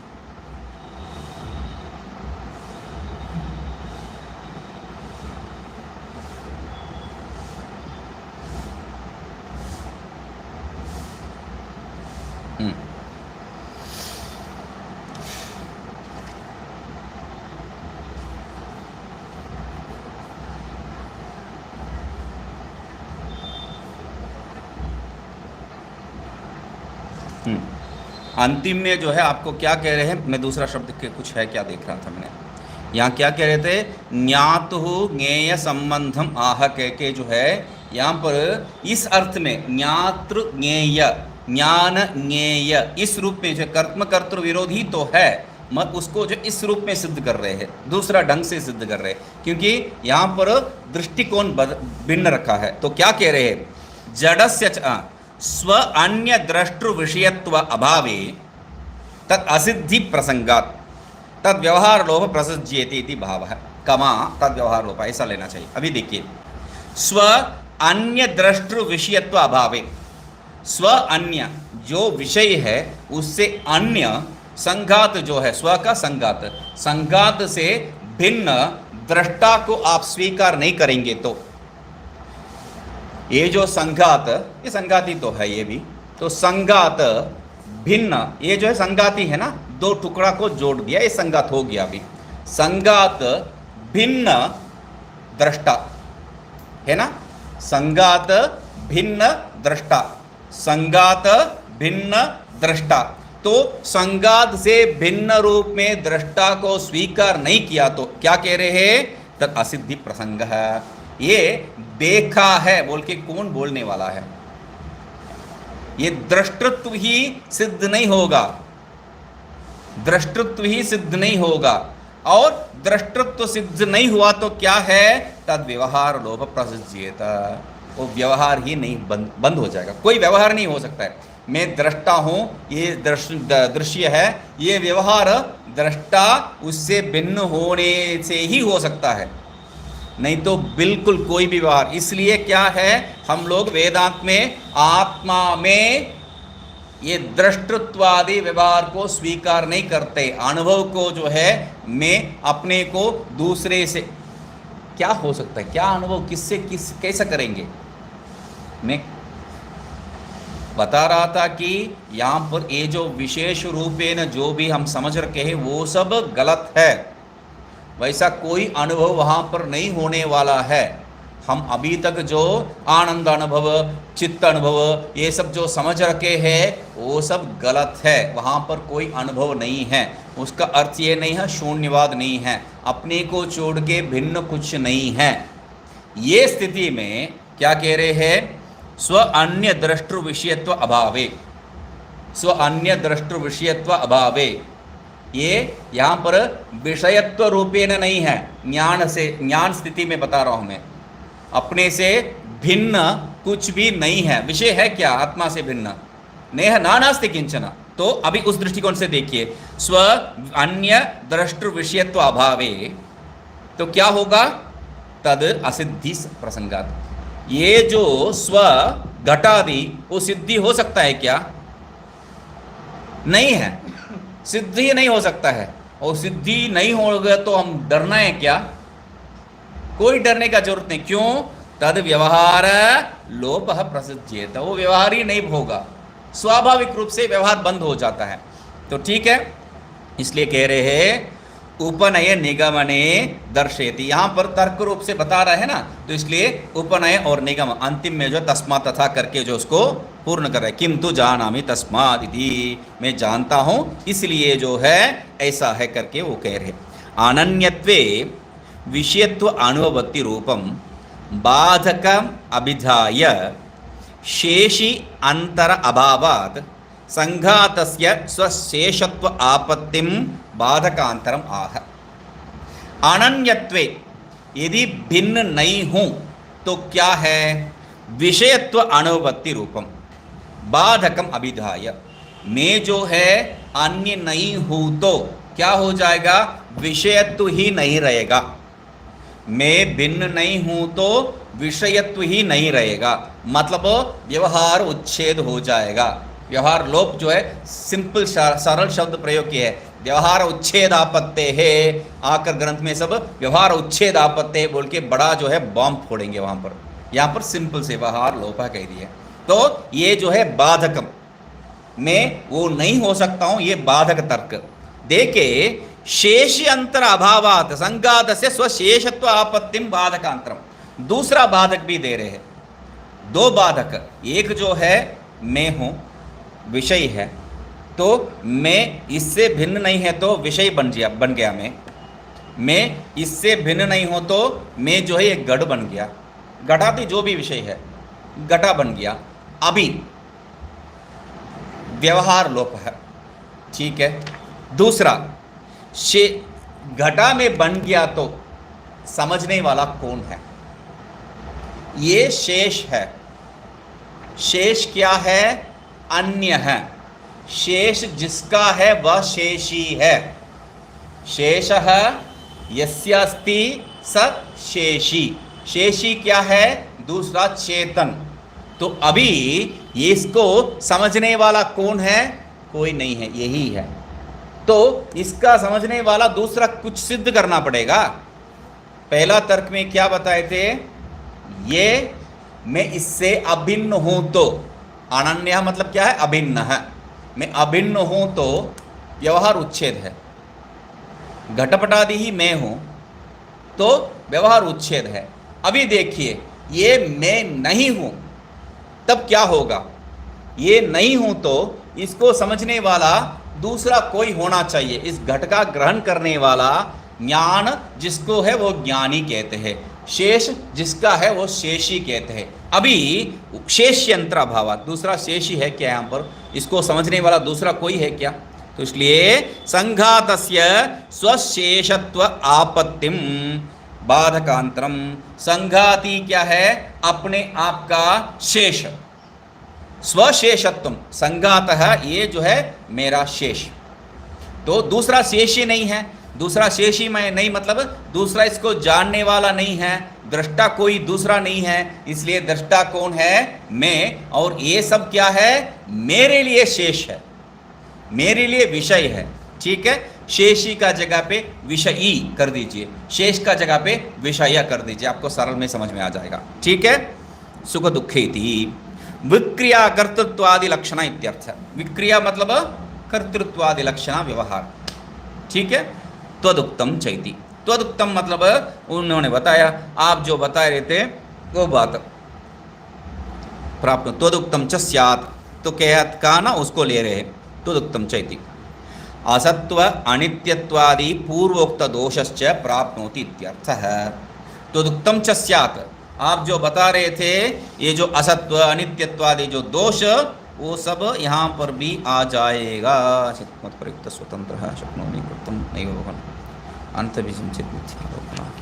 अंतिम में जो है आपको क्या कह रहे हैं, मैं दूसरा शब्द के कुछ है क्या देख रहा था मैंने, यहाँ क्या कह रहे थे, ज्ञातु ज्ञेय संबंधम आह कह के जो है यहाँ पर इस अर्थ में ज्ञातृ ज्ञेय ज्ञान ज्ञेय इस रूप में जो कर्म कर्तृ विरोधी तो है, मत उसको जो इस रूप में सिद्ध कर रहे हैं, दूसरा ढंग से सिद्ध कर रहे हैं, क्योंकि यहाँ पर दृष्टिकोण भिन्न रखा है। तो क्या कह रहे हैं, जड़स्य स्व अन्य द्रष्टृ विषयत्व अभावे तत् असिद्धि प्रसंगात् तद व्यवहार लोभ प्रसज्येति इति भावः, कमा तद व्यवहार लोभ, ऐसा लेना चाहिए। अभी देखिए, स्व अन्य द्रष्टृ विषयत्व अभावे, स्व अन्य जो विषय है उससे अन्य संघात जो है, स्व का संघात, संघात से भिन्न दृष्टा को आप स्वीकार नहीं करेंगे तो ये जो संघात, ये संघाती तो है ये भी, तो संघात भिन्न, ये जो है संघाती है ना, दो टुकड़ा को जोड़ दिया, ये संघात हो गया। अभी संघात भिन्न दृष्टा है ना, संघात भिन्न दृष्टा, संघात भिन्न दृष्टा, तो संघात से भिन्न रूप में दृष्टा को स्वीकार नहीं किया तो क्या कह रहे हैं, तत् असिद्धि प्रसंग है। ये देखा है बोल के कौन बोलने वाला है, ये दृष्टृत्व ही सिद्ध नहीं होगा, दृष्टृत्व ही सिद्ध नहीं होगा, और दृष्टृत्व सिद्ध नहीं हुआ तो क्या है, तद व्यवहार लोभ प्रसज्येत, वो व्यवहार ही नहीं बंद हो जाएगा, कोई व्यवहार नहीं हो सकता है। मैं दृष्टा हूं, ये दृश्य है, ये व्यवहार दृष्टा उससे भिन्न होने से ही हो सकता है, नहीं तो बिल्कुल कोई भी व्यवहार। इसलिए क्या है, हम लोग वेदांत में आत्मा में ये दृष्टत्वादि व्यवहार को स्वीकार नहीं करते, अनुभव को जो है मैं अपने को दूसरे से, क्या हो सकता है, क्या अनुभव किससे कैसा करेंगे। मैं बता रहा था कि यहाँ पर ये जो विशेष रूपेण जो भी हम समझ रखे हैं वो सब गलत है, वैसा कोई अनुभव वहाँ पर नहीं होने वाला है। हम अभी तक जो आनंद अनुभव, चित्त अनुभव, ये सब जो समझ रखे हैं वो सब गलत है, वहाँ पर कोई अनुभव नहीं है। उसका अर्थ ये नहीं है शून्यवाद नहीं है, अपने को छोड़ के भिन्न कुछ नहीं है। ये स्थिति में क्या कह रहे हैं, स्व अन्य द्रष्टृ विषयत्व अभावे, स्व अन्य द्रष्टृ विषयत्व अभावे, ये यहाँ पर विषयत्व रूपेण नहीं है, ज्ञान से, ज्ञान स्थिति में बता रहा हूँ मैं, अपने से भिन्न कुछ भी नहीं है। विषय है क्या, आत्मा से भिन्न नहीं है, नास्ति किंचन। तो अभी उस दृष्टिकोण से देखिए, स्व अन्य द्रष्टृ विषयत्व अभावे, तो क्या होगा, तद असिद्धि प्रसंगात। ये जो स्व घटादि वो सिद्धि हो सकता है क्या, नहीं है, सिद्धि नहीं हो सकता है, और सिद्धि नहीं होगा तो हम डरना है क्या, कोई डरने का जरूरत नहीं। क्यों, तद व्यवहार लोभ प्रसज्येत, वो व्यवहार ही नहीं होगा, स्वाभाविक रूप से व्यवहार बंद हो जाता है। तो ठीक है, इसलिए कह रहे हैं उपनय निगमने दर्शयति, यहाँ पर तर्क रूप से बता रहा है ना, तो इसलिए उपनय और निगम अंतिम में जो तस्मात् तथा करके जो उसको पूर्ण कर रहे हैं, किंतु जानामि तस्मात् इति, मैं जानता हूँ इसलिए जो है ऐसा है करके वो कह रहे। अनन्यत्वे विषयत्व अनुभवति रूपम बाधकम अभिधाय शेषि अंतर अभावात् संघातस्य स्वशेषत्व आपत्तिम बाधकांतरम आह। अनन्यत्वे, यदि भिन्न नहीं हूं तो क्या है, विषयत्व अनुभवति रूपम बाधकम अभिधाय, मैं जो है अन्य नहीं हूं तो क्या हो जाएगा, विषयत्व ही नहीं रहेगा। मैं भिन्न नहीं हूं तो विषयत्व ही नहीं रहेगा, मतलब व्यवहार उच्छेद हो जाएगा। व्यवहार लोप जो है सिंपल सरल शब्द प्रयोग किया है, व्यवहार उच्छेद आपत्ते है, आकर ग्रंथ में सब व्यवहार उच्छेद आपत्ते बोल के बड़ा जो है बॉम्ब फोड़ेंगे वहां पर। यहां पर सिंपल से व्यवहार लोपा कह दिया। तो ये जो है बाधकम, मैं वो नहीं हो सकता हूं, ये बाधक तर्क देके शेष अंतर अभावात संघात से स्वशेषत्व आपत्तिम बाधकांतरम, दूसरा बाधक भी दे रहे हैं। दो बाधक, एक जो है मैं हूं विषय है, तो मैं इससे भिन्न नहीं है तो विषय बन गया मैं इससे भिन्न नहीं हो तो मैं जो है एक घट बन गया, घटाती जो भी विषय है घटा बन गया। अभी व्यवहार लोप है, ठीक है। दूसरा घटा में बन गया तो समझने वाला कौन है, ये शेष है। शेष क्या है, अन्य है। शेष जिसका है वह शेषी है। शेषः यस्यास्ति स शेषी, शेषी क्या है, दूसरा चेतन। तो अभी इसको समझने वाला कौन है, कोई नहीं है, यही है। तो इसका समझने वाला दूसरा कुछ सिद्ध करना पड़ेगा। पहला तर्क में क्या बताए थे, ये मैं इससे अभिन्न हूं तो, अनन्य मतलब क्या है, अभिन्न है। मैं अभिन्न हूं तो व्यवहार उच्छेद है। घटपटादि ही मैं हूं तो व्यवहार उच्छेद है। अभी देखिए ये मैं नहीं हूं, तब क्या होगा, ये नहीं हूं तो इसको समझने वाला दूसरा कोई होना चाहिए। इस घट का ग्रहण करने वाला ज्ञान जिसको है वो ज्ञानी कहते हैं, शेष जिसका है वो शेषी कहते हैं। अभी शेष्यंत्र अभाव, दूसरा शेषी है क्या, यहाँ पर इसको समझने वाला दूसरा कोई है क्या। तो इसलिए संघातस्य स्वशेषत्व आपत्तिम बाधकांतरम, संघाती क्या है, अपने आप का शेष, स्वशेषत्व संघातः ये जो है मेरा शेष। तो दूसरा शेषी नहीं है, दूसरा शेषी मैं नहीं मतलब दूसरा इसको जानने वाला नहीं है, दृष्टा कोई दूसरा नहीं है। इसलिए दृष्टा कौन है, मैं, और ये सब क्या है, मेरे लिए शेष है, मेरे लिए विषय है, ठीक है। शेषी का जगह पे विषयी कर दीजिए, शेष का जगह पे विषय कर दीजिए, आपको सरल में समझ में आ जाएगा, ठीक है। सुख दुखेति विक्रिया कर्तृत्वादि लक्षण इत्यर्थ, विक्रिया मतलब कर्तृत्वादि लक्षण व्यवहार, ठीक है। त्वदुक्तम चैति, त्वदुक्तम मतलब उन्होंने बताया, आप जो बता रहे थे वो बात प्राप्त। त्वदुक्तम च स्यात्, तो क्या का ना उसको ले रहे हैं। त्वदुक्तम चैति असत्व अनित्यत्वादि पूर्वोक्त दोषश्च प्राप्नोति इत्यर्थः। त्वदुक्तम च स्यात्, आप जो बता रहे थे ये जो असत्व अनित्यत्वादि जो दोष, वो सब यहाँ पर भी आ जाएगा। चित्त प्रयुक्त स्वतंत्र शक्नोमि कर्तुं नैव भवन् अंतबीजं चित् मिथ्यालोकनः।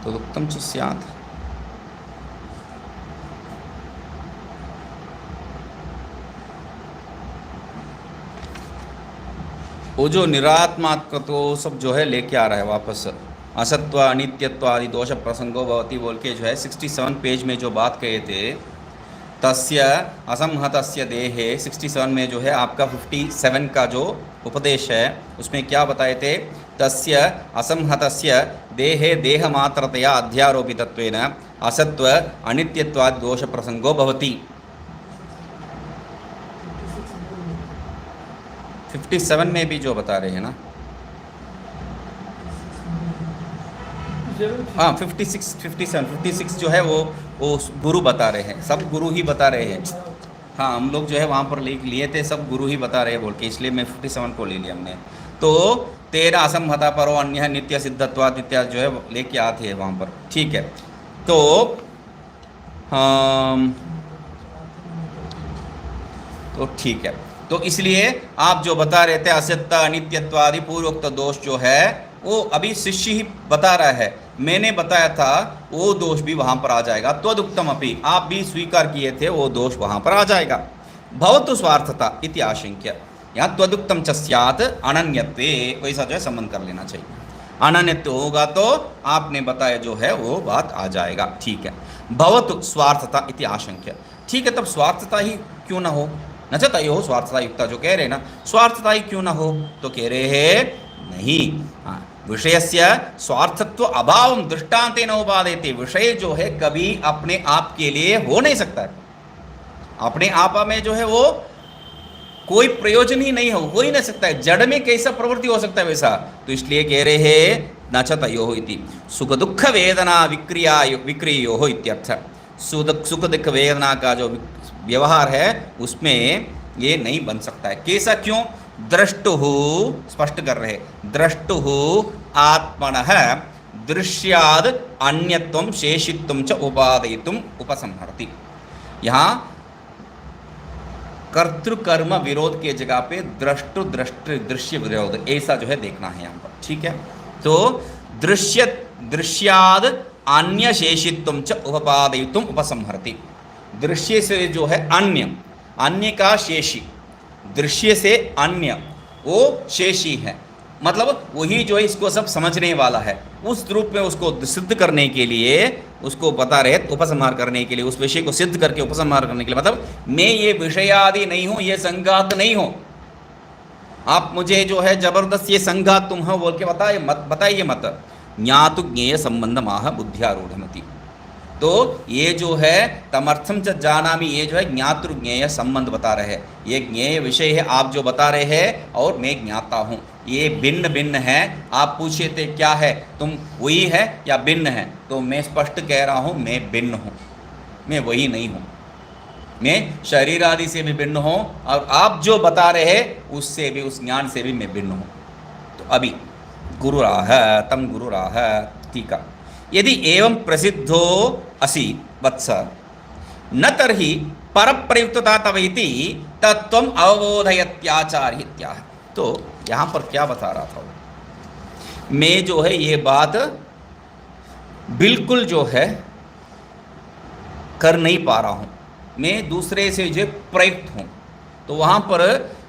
तदुक्तम च स्यात्, वो जो निरात्मात्म तो सब जो है लेके आ रहा है वापस। असत्व अनित्यत्व आदि दोष प्रसंगो भवति बोल के जो है 67 पेज में जो बात कहे थे, तस्य असंहतस्य देहे 67 में जो है आपका 57 का जो उपदेश है उसमें क्या बताए थे, तस्य असंहतस्य देहे देहमात्रतया अध्यारोपितत्वेन असत्व अनित्यत्वादि दोष प्रसंगो भवति। 57 में भी जो बता रहे हैं ना, हाँ 56 57 जो है वो गुरु बता रहे हैं, सब गुरु ही बता रहे हैं। हाँ हम लोग जो है वहाँ पर लिख लिए थे सब गुरु ही बता रहे हैं बोल के, इसलिए मैं 57 को ले लिया हमने। तो तेरा असंहता परो अन्य नित्य सिद्धत्वाद इत्यादि जो है लेके आते हैं वहाँ पर, ठीक है। तो तो ठीक है, तो इसलिए आप जो बता रहे थे असत्य अनित्यत्वादि पूर्वोक्त दोष जो है वो अभी शिष्य ही बता रहा है, मैंने बताया था वो दोष भी वहां पर आ जाएगा। त्वदुक्तम अपि, आप भी स्वीकार किए थे वो दोष वहां पर आ जाएगा। भवतु स्वार्थता इति आशंक्य, यहाँ त्वदुक्तम च स्यात् अनन्यत्वे, वैसा जो है संबंध कर लेना चाहिए। अनन्यत्व होगा तो आपने बताया जो है वो बात आ जाएगा, ठीक है। भवतु स्वार्थता इति आशंक्य, ठीक है, तब स्वार्थता ही क्यों ना हो, न च तयोः स्वार्थता युक्ता, जो कह रहे हैं ना स्वार्थता ही क्यों ना हो, तो कह रहे हैं नहीं, हाँ, विषयस्य स्वार्थत्व अभावं दृष्टान्तेन उपादेति, विषय जो है कभी अपने आप के लिए हो नहीं सकता है, अपने आप में जो है वो कोई प्रयोजन ही नहीं हो ही नहीं सकता है, जड़ में कैसा प्रवृत्ति हो सकता है वैसा, तो इसलिए कह रहे हैं न च तयोः इति, सुख दुख वेदना विक्रियोः इत्यर्थ। सुख दुख वेदना का जो व्यवहार है उसमें ये नहीं बन सकता है, कैसा क्यों, द्रष्टुः, स्पष्ट कर रहे, द्रष्टुः आत्मनः दृश्याद अन्यत्वं शेषित्वं च उपादयितुम् उपसंहरति। यहाँ कर्तृकर्म विरोध के जगह पे दृश्य विरोध ऐसा जो है देखना है यहाँ पर, ठीक है। तो दृश्याद अन्य शेषित्वं च उपादयितुम् उपसंहरति, दृश्य से जो है अन्य का शेषी, दृश्य से अन्य वो शेषी है, मतलब वही जो है इसको सब समझने वाला है, उस रूप में उसको सिद्ध करने के लिए, उसको बता रहे उपसंहार करने के लिए, उस विषय को सिद्ध करके उपसंहार करने के लिए, मतलब मैं ये विषयादि नहीं हूँ, ये संघात नहीं हूँ, आप मुझे जो है जबरदस्त ये संघात तुम हो बोल के बताइए मत। ज्ञातु ज्ञेय संबंध माह बुद्धियारूढ़मति, तो ये जो है तमर्थम च जानामि, ये जो है ज्ञातृ ज्ञेय संबंध बता रहे हैं, ये ज्ञेय विषय है आप जो बता रहे हैं और मैं ज्ञाता हूँ, ये भिन्न भिन्न है। आप पूछे थे क्या है, तुम वही है या भिन्न है, तो मैं स्पष्ट कह रहा हूँ मैं भिन्न हूँ, मैं वही नहीं हूँ, मैं शरीर आदि से भी भिन्न हूँ और आप जो बता रहे हैं उससे भी, उस ज्ञान से भी मैं भिन्न हूँ। तो अभी गुरुराह तम गुरुराह, ठीक है, यदि एवं प्रसिद्धो असि वत्स न तर्हि परप्रयुक्तता तव इति तत्त्वम् अवबोधयत्याचार्यत्याह। तो यहाँ पर क्या बता रहा था, मैं जो है ये बात बिल्कुल जो है कर नहीं पा रहा हूँ, मैं दूसरे से जो प्रयुक्त हूँ, तो वहाँ पर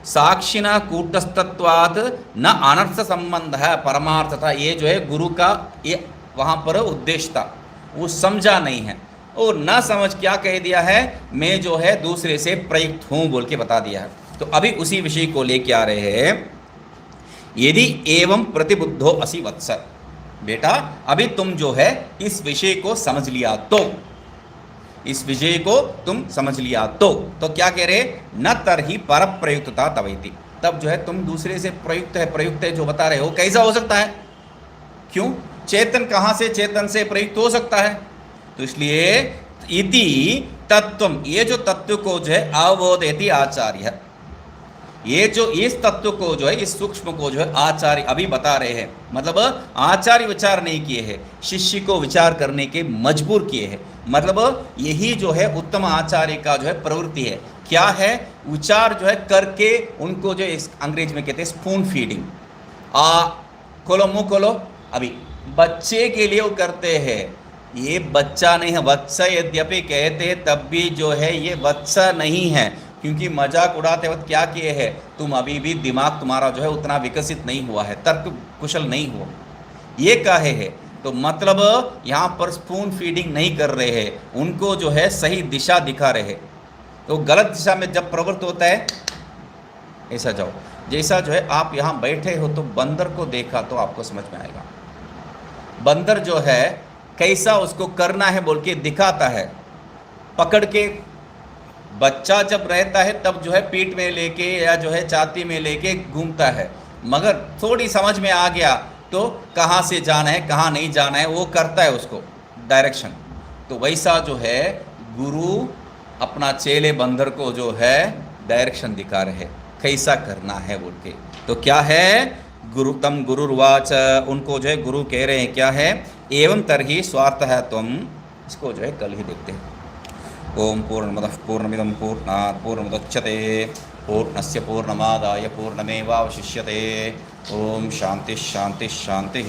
साक्षिना कूटस्थत्वात् न अनर्थ संबंध है परमार्थता, ये जो है गुरु का ये वहाँ पर उद्देश्य था, वो समझा नहीं है, और न समझ क्या कह दिया है, मैं जो है दूसरे से प्रयुक्त हूँ बोल के बता दिया है। तो अभी उसी विषय को लेके आ रहे हैं, यदि एवं प्रतिबुद्धो असि वत्स, बेटा अभी तुम जो है इस विषय को समझ लिया तो, इस विषय को तुम समझ लिया तो क्या कह रहे, न तरहि पर प्रयुक्तता तवैति, तब जो है तुम दूसरे से प्रयुक्त है जो बता रहे हो कैसा हो सकता है, क्यों, चेतन कहाँ से चेतन से प्रयुक्त हो सकता है, तो इसलिए इति तत्वम, ये जो तत्व को जो है अवबोधयति आचार्य, ये जो इस तत्व को जो है, इस सूक्ष्म को जो है आचार्य अभी बता रहे हैं, मतलब आचार्य विचार नहीं किए हैं, शिष्य को विचार करने के मजबूर किए हैं, मतलब यही जो है उत्तम आचार्य का जो है प्रवृत्ति है, क्या है, विचार जो है करके उनको जो इस अंग्रेज में कहते हैं स्पून फीडिंग, खोलो मुंह खोलो, अभी बच्चे के लिए वो करते हैं, ये बच्चा नहीं है, वत्स यद्यपि कहते हैं तब भी जो है ये वत्स नहीं है, क्योंकि मजाक उड़ाते वक्त क्या किए हैं, तुम अभी भी दिमाग तुम्हारा जो है उतना विकसित नहीं हुआ है, तर्क कुशल नहीं हुआ, ये काहे है, तो मतलब यहाँ पर स्पून फीडिंग नहीं कर रहे हैं, उनको जो है सही दिशा दिखा रहे हैं, तो गलत दिशा में जब प्रवृत्त होता है ऐसा जाओ, जैसा जो है आप यहाँ बैठे हो तो बंदर को देखा तो आपको समझ में आएगा, बंदर जो है कैसा उसको करना है बोल के दिखाता है, पकड़ के, बच्चा जब रहता है तब जो है पीठ में लेके या जो है छाती में लेके घूमता है, मगर थोड़ी समझ में आ गया तो कहाँ से जाना है कहाँ नहीं जाना है वो करता है उसको डायरेक्शन, तो वैसा जो है गुरु अपना चेले बंदर को जो है डायरेक्शन दिखा रहे कैसा करना है बोल के, तो क्या है, गुरु तम गुरुर्वाच, उनको जो है गुरु कह रहे हैं क्या है, एवं तरही स्वार्थ है तुम, इसको जो है कल ही देखते हैं। ओम पूर्णमदः पूर्णमिदं पूर्णात् पूर्णमुदच्यते पूर्णस्य पूर्णमादाय पूर्णमेवावशिष्यते। ओम शांति शांति शांति।